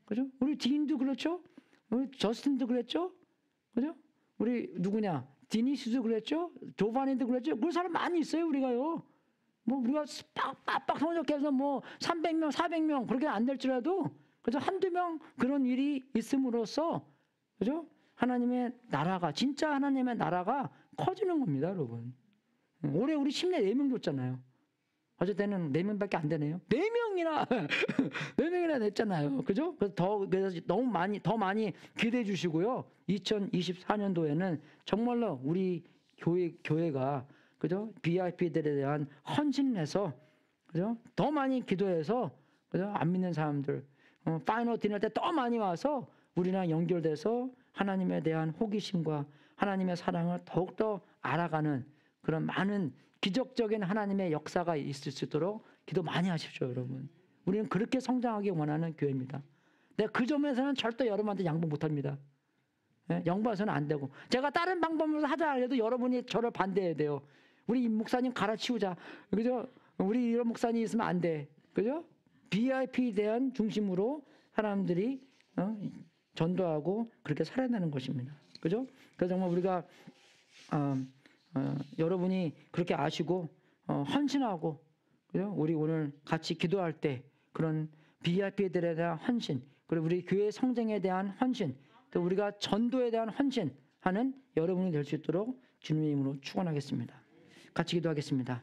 A: 그죠? 우리 디인도 그렇죠? 우리 저스틴도 그랬죠? 그죠? 우리 누구냐? 디니스도 그랬죠? 조바니도 그랬죠? 그런 사람 많이 있어요, 우리가요. 뭐 우리가 빡빡 성적해서 뭐 300명, 400명 그렇게 안 될지라도 그죠? 한두 명 그런 일이 있음으로써 그죠? 하나님의 나라가 진짜 하나님의 나라가 커지는 겁니다, 여러분. 올해 우리 심내 4명 줬잖아요. 어제 때는 4명밖에 안 되네요. 4명이나 4명이나 냈잖아요. 그죠? 그래서 너무 많이 기대해 주시고요. 2024년도에는 정말로 우리 교회가 그죠? VIP들에 대한 헌신을 해서 그죠? 더 많이 기도해서 그죠? 안 믿는 사람들 파이널 디너 때 더 많이 와서 우리랑 연결돼서 하나님에 대한 호기심과 하나님의 사랑을 더욱더 알아가는 그런 많은 기적적인 하나님의 역사가 있을 수 있도록 기도 많이 하십시오, 여러분. 우리는 그렇게 성장하기 원하는 교회입니다. 내가 그 점에서는 절대 여러분한테 양보 못합니다. 양보해서는 안 되고 제가 다른 방법으로 하자 해도 여러분이 저를 반대해야 돼요. 우리 임 목사님 갈아치우자. 그죠? 우리 이런 목사님 있으면 안 돼. 그죠? VIP에 대한 중심으로 사람들이 전도하고 그렇게 살아내는 것입니다. 그죠? 그래서 정말 우리가 여러분이 그렇게 아시고 헌신하고 그죠? 우리 오늘 같이 기도할 때 그런 VIP들에 대한 헌신 그리고 우리 교회 성장에 대한 헌신 또 우리가 전도에 대한 헌신하는 여러분이 될 수 있도록 주님의 이름으로 축원하겠습니다. 같이 기도하겠습니다.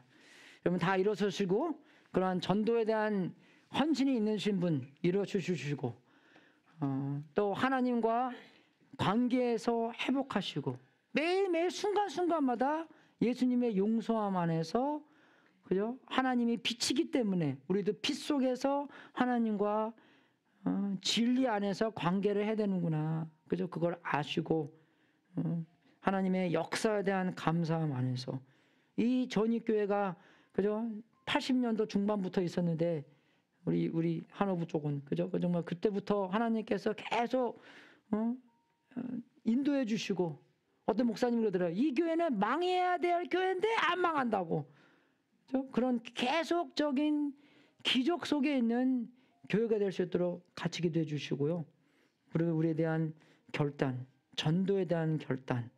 A: 여러분 다 일어서시고 그러한 전도에 대한 헌신이 있는 분 일어서주시고 또 하나님과 관계에서 회복하시고 매일매일 순간순간마다 예수님의 용서함 안에서 그죠? 하나님이 빛이기 때문에 우리도 빛 속에서 하나님과 진리 안에서 관계를 해야 되는구나. 그죠? 그걸 아시고 하나님의 역사에 대한 감사함 안에서 이 전입교회가 그죠? 80년도 중반부터 있었는데 우리 한호부 쪽은 그죠? 정말 그때부터 하나님께서 계속 인도해 주시고 어떤 목사님이 그러더라고요. 이 교회는 망해야 될 교회인데 안 망한다고. 그죠? 그런 계속적인 기적 속에 있는 교회가 될 수 있도록 같이 기도해 주시고요. 그리고 우리에 대한 결단, 전도에 대한 결단,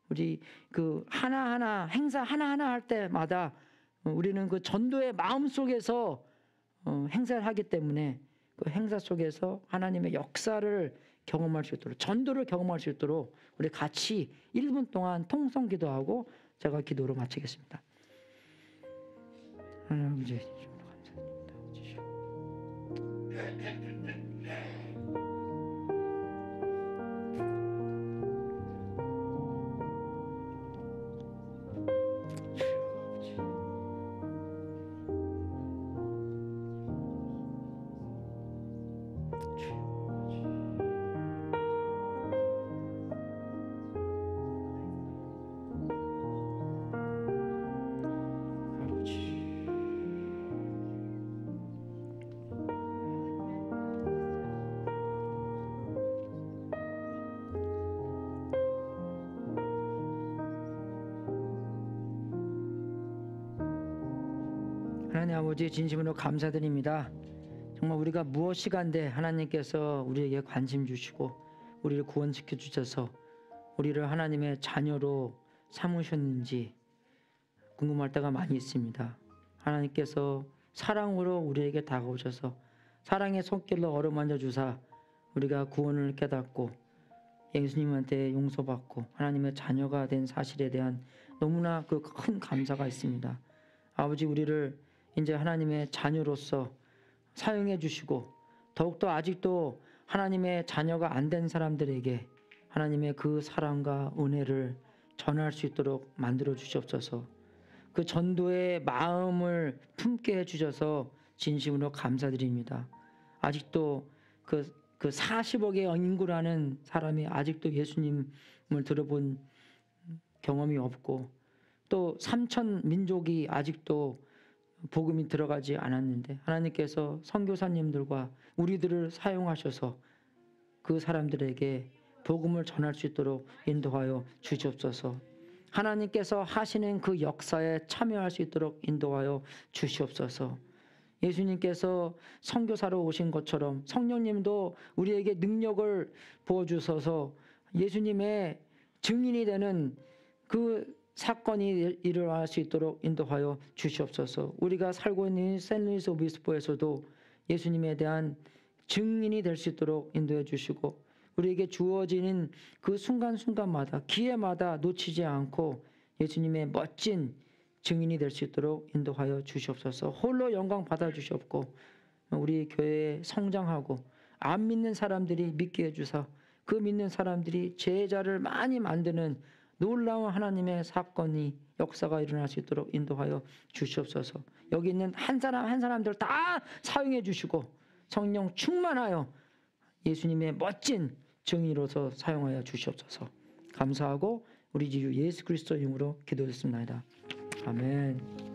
A: 우리 그 하나하나 행사 하나하나 할 때마다 우리는 그 전도의 마음 속에서 행사를 하기 때문에 그 행사 속에서 하나님의 역사를 경험할 수 있도록 전도를 경험할 수 있도록 우리 같이 1분 동안 통성 기도하고 제가 기도로 마치겠습니다. 하나님 아버지 감사합니다. 하나님 아버지 진심으로 감사드립니다. 정말 우리가 무엇이간데 하나님께서 우리에게 관심 주시고 우리를 구원시켜 주셔서 우리를 하나님의 자녀로 삼으셨는지 궁금할 때가 많이 있습니다. 하나님께서 사랑으로 우리에게 다가오셔서 사랑의 손길로 어루만져 주사 우리가 구원을 깨닫고 예수님한테 용서받고 하나님의 자녀가 된 사실에 대한 너무나 그 큰 감사가 있습니다. 아버지, 우리를 이제 하나님의 자녀로서 사용해 주시고 더욱더 아직도 하나님의 자녀가 안 된 사람들에게 하나님의 그 사랑과 은혜를 전할 수 있도록 만들어 주시옵소서. 그 전도의 마음을 품게 해 주셔서 진심으로 감사드립니다. 아직도 그 40억의 인구라는 사람이 아직도 예수님을 들어본 경험이 없고 또 3천 민족이 아직도 복음이 들어가지 않았는데 하나님께서 선교사님들과 우리들을 사용하셔서 그 사람들에게 복음을 전할 수 있도록 인도하여 주시옵소서. 하나님께서 하시는 그 역사에 참여할 수 있도록 인도하여 주시옵소서. 예수님께서 선교사로 오신 것처럼 성령님도 우리에게 능력을 부어주셔서 예수님의 증인이 되는 그 사건이 일어날 수 있도록 인도하여 주시옵소서. 우리가 살고 있는 샌루이스 오비스포에서도 예수님에 대한 증인이 될 수 있도록 인도해 주시고 우리에게 주어지는 그 순간순간마다 기회마다 놓치지 않고 예수님의 멋진 증인이 될 수 있도록 인도하여 주시옵소서. 홀로 영광 받아 주시옵고 우리 교회에 성장하고 안 믿는 사람들이 믿게 해주사 그 믿는 사람들이 제자를 많이 만드는 놀라운 하나님의 사건이 역사가 일어날 수 있도록 인도하여 주시옵소서. 여기 있는 한 사람 한 사람들 다 사용해 주시고 성령 충만하여 예수님의 멋진 증인으로서 사용하여 주시옵소서. 감사하고 우리 주 예수 그리스도 이름으로 기도했습니다. 아멘.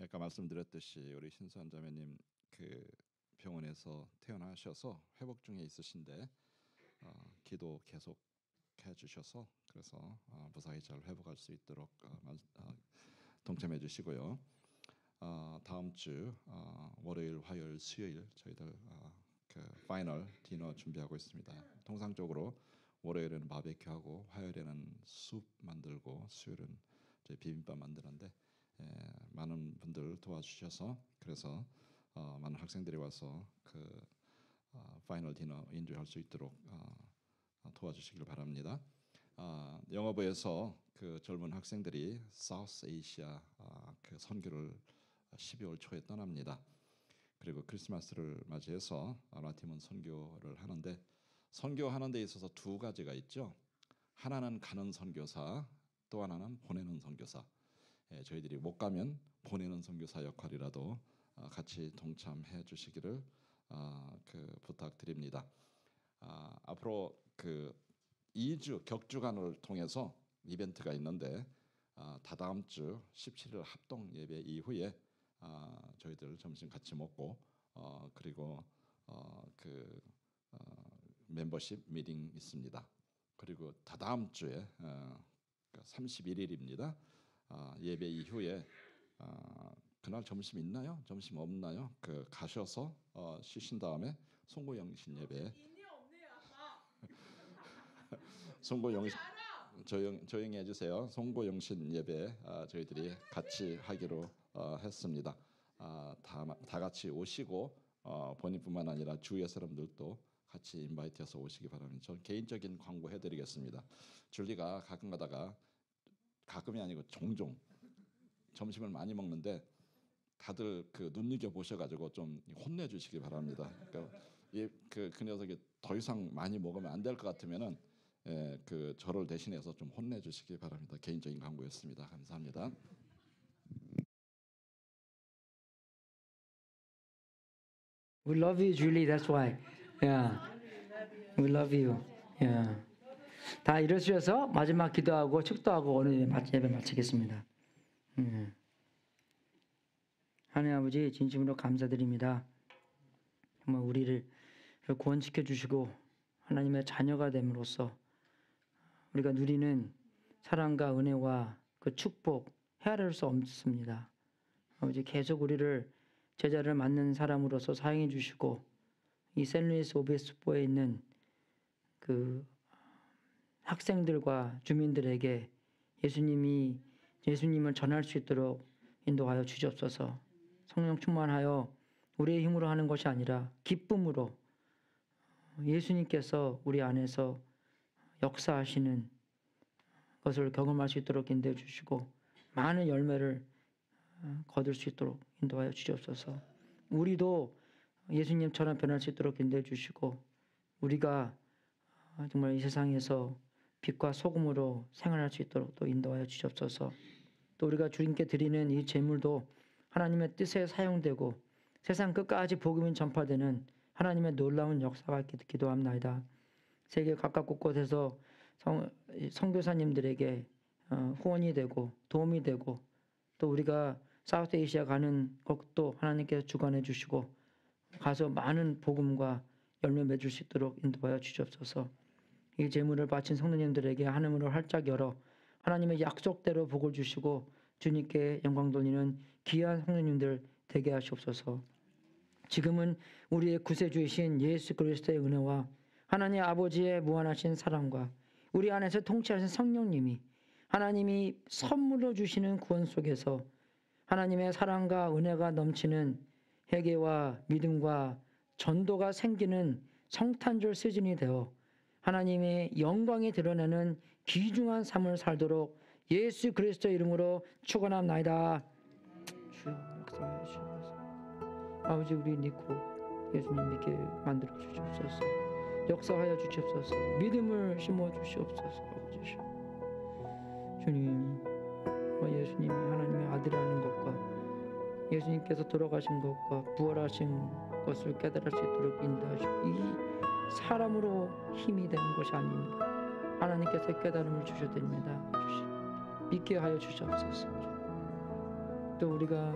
C: 아까 말씀드렸듯이 우리 신수한 자매님 그 병원에서 퇴원하셔서 회복 중에 있으신데 기도 계속 해주셔서 그래서 무사히 잘 회복할 수 있도록 동참해 주시고요. 다음 주 월요일, 화요일, 수요일 저희들 그 파이널 디너 준비하고 있습니다. 통상적으로 월요일에는 바베큐하고 화요일에는 숲 만들고 수요일은 저희 비빔밥 만드는데 많은 분들 도와주셔서 그래서 많은 학생들이 와서 그 파이널 디너 인도할 수 있도록 도와주시길 바랍니다. 영어부에서 그 젊은 학생들이 사우스 아시아 그 선교를 12월 초에 떠납니다. 그리고 크리스마스를 맞이해서 라티문 선교를 하는데 선교하는 데 있어서 두 가지가 있죠. 하나는 가는 선교사, 또 하나는 보내는 선교사. 저희들이 못 가면 보내는 선교사 역할이라도 같이 동참해 주시기를 그 부탁드립니다. 앞으로 그 2주 격주간을 통해서 이벤트가 있는데 다다음 주 17일 합동 예배 이후에 저희들 점심 같이 먹고 그리고 그 멤버십 미팅 있습니다. 그리고 다다음 주에 31일입니다. 예배 이후에 그날 점심 있나요? 점심 없나요? 그 가셔서 쉬신 다음에 송고영신 예배 송고영신 조용히 해주세요. 송고영신 예배 저희들이 같이 하기로 했습니다. 다 같이 오시고 본인뿐만 아니라 주위의 사람들도 같이 인바이트해서 오시기 바랍니다. 전 개인적인 광고 해드리겠습니다. 줄리가 가끔 가다가 가끔이 아니고 종종 점심을 많이 먹는데 다들 그 눈여겨 보셔가지고 좀 혼내주시기 바랍니다. 그러니까 그 녀석이 더 이상 많이 먹으면 안 될 것 같으면은 그 저를 대신해서 좀 혼내주시기 바랍니다. 개인적인 광고였습니다. 감사합니다.
A: We love you, Julie. That's why. Yeah. We love you. Yeah. 다 이러셔서 마지막 기도하고 축도하고 오늘 예배 마치겠습니다. 하나님 아버지 진심으로 감사드립니다. 정말 우리를 구원시켜 주시고 하나님의 자녀가 됨으로써 우리가 누리는 사랑과 은혜와 그 축복 헤아릴 수 없습니다. 아버지 계속 우리를 제자를 맡는 사람으로서 사용해 주시고 이 샌루이스 오비스포에 있는 그 학생들과 주민들에게 예수님을 전할 수 있도록 인도하여 주시옵소서. 성령 충만하여 우리의 힘으로 하는 것이 아니라 기쁨으로 예수님께서 우리 안에서 역사하시는 것을 경험할 수 있도록 인도해 주시고 많은 열매를 거둘 수 있도록 인도하여 주시옵소서. 우리도 예수님처럼 변할 수 있도록 인도해 주시고 우리가 정말 이 세상에서 빛과 소금으로 생활할 수 있도록 또 인도하여 주시옵소서. 또 우리가 주님께 드리는 이 제물도 하나님의 뜻에 사용되고 세상 끝까지 복음이 전파되는 하나님의 놀라운 역사가 있기를 기도합나이다. 세계 각각 곳곳에서 선교사님들에게 후원이 되고 도움이 되고 또 우리가 사우스에이시아 가는 것도 하나님께서 주관해 주시고 가서 많은 복음과 열매 맺을 수 있도록 인도하여 주시옵소서. 이 제물을 바친 성도님들에게 하늘문을 활짝 열어 하나님의 약속대로 복을 주시고 주님께 영광 돌리는 귀한 성도님들 되게 하시옵소서. 지금은 우리의 구세주이신 예수 그리스도의 은혜와 하나님 아버지의 무한하신 사랑과 우리 안에서 통치하신 성령님이 하나님이 선물로 주시는 구원 속에서 하나님의 사랑과 은혜가 넘치는 회개와 믿음과 전도가 생기는 성탄절 시즌이 되어 하나님의 영광이 드러내는 귀중한 삶을 살도록 예수 그리스도의 이름으로 축원합나이다. 주여 역사하여 주시옵소서. 아버지 우리 믿고 예수님 믿게 만들어 주시옵소서. 역사하여 주시옵소서. 믿음을 심어 주시옵소서. 아버지 주님 예수님이 하나님의 아들이라는 것과 예수님께서 돌아가신 것과 부활하신 것을 깨달을 수 있도록 인도하시고 이 사람으로 힘이 되는 것이 아닙니다. 하나님께서 깨달음을 주셔야 됩니다. 믿게 하여 주시옵소서. 또 우리가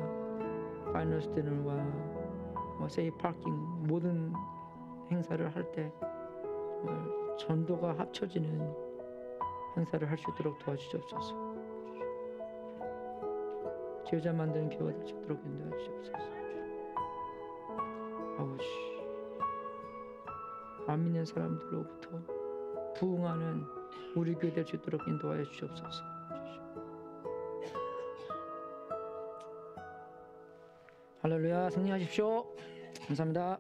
A: 파이너스 디너와 세이 파킹 모든 행사를 할 때 정말 전도가 합쳐지는 행사를 할 수 있도록 도와주시옵소서. 제자 만드는 교회가 될 수 있도록 인도해 주시옵소서. 아버지 안 믿는 사람들로부터 부흥하는 우리 교회 될 수 있도록 인도하여 주시옵소서. 할렐루야. 승리하십시오. 감사합니다.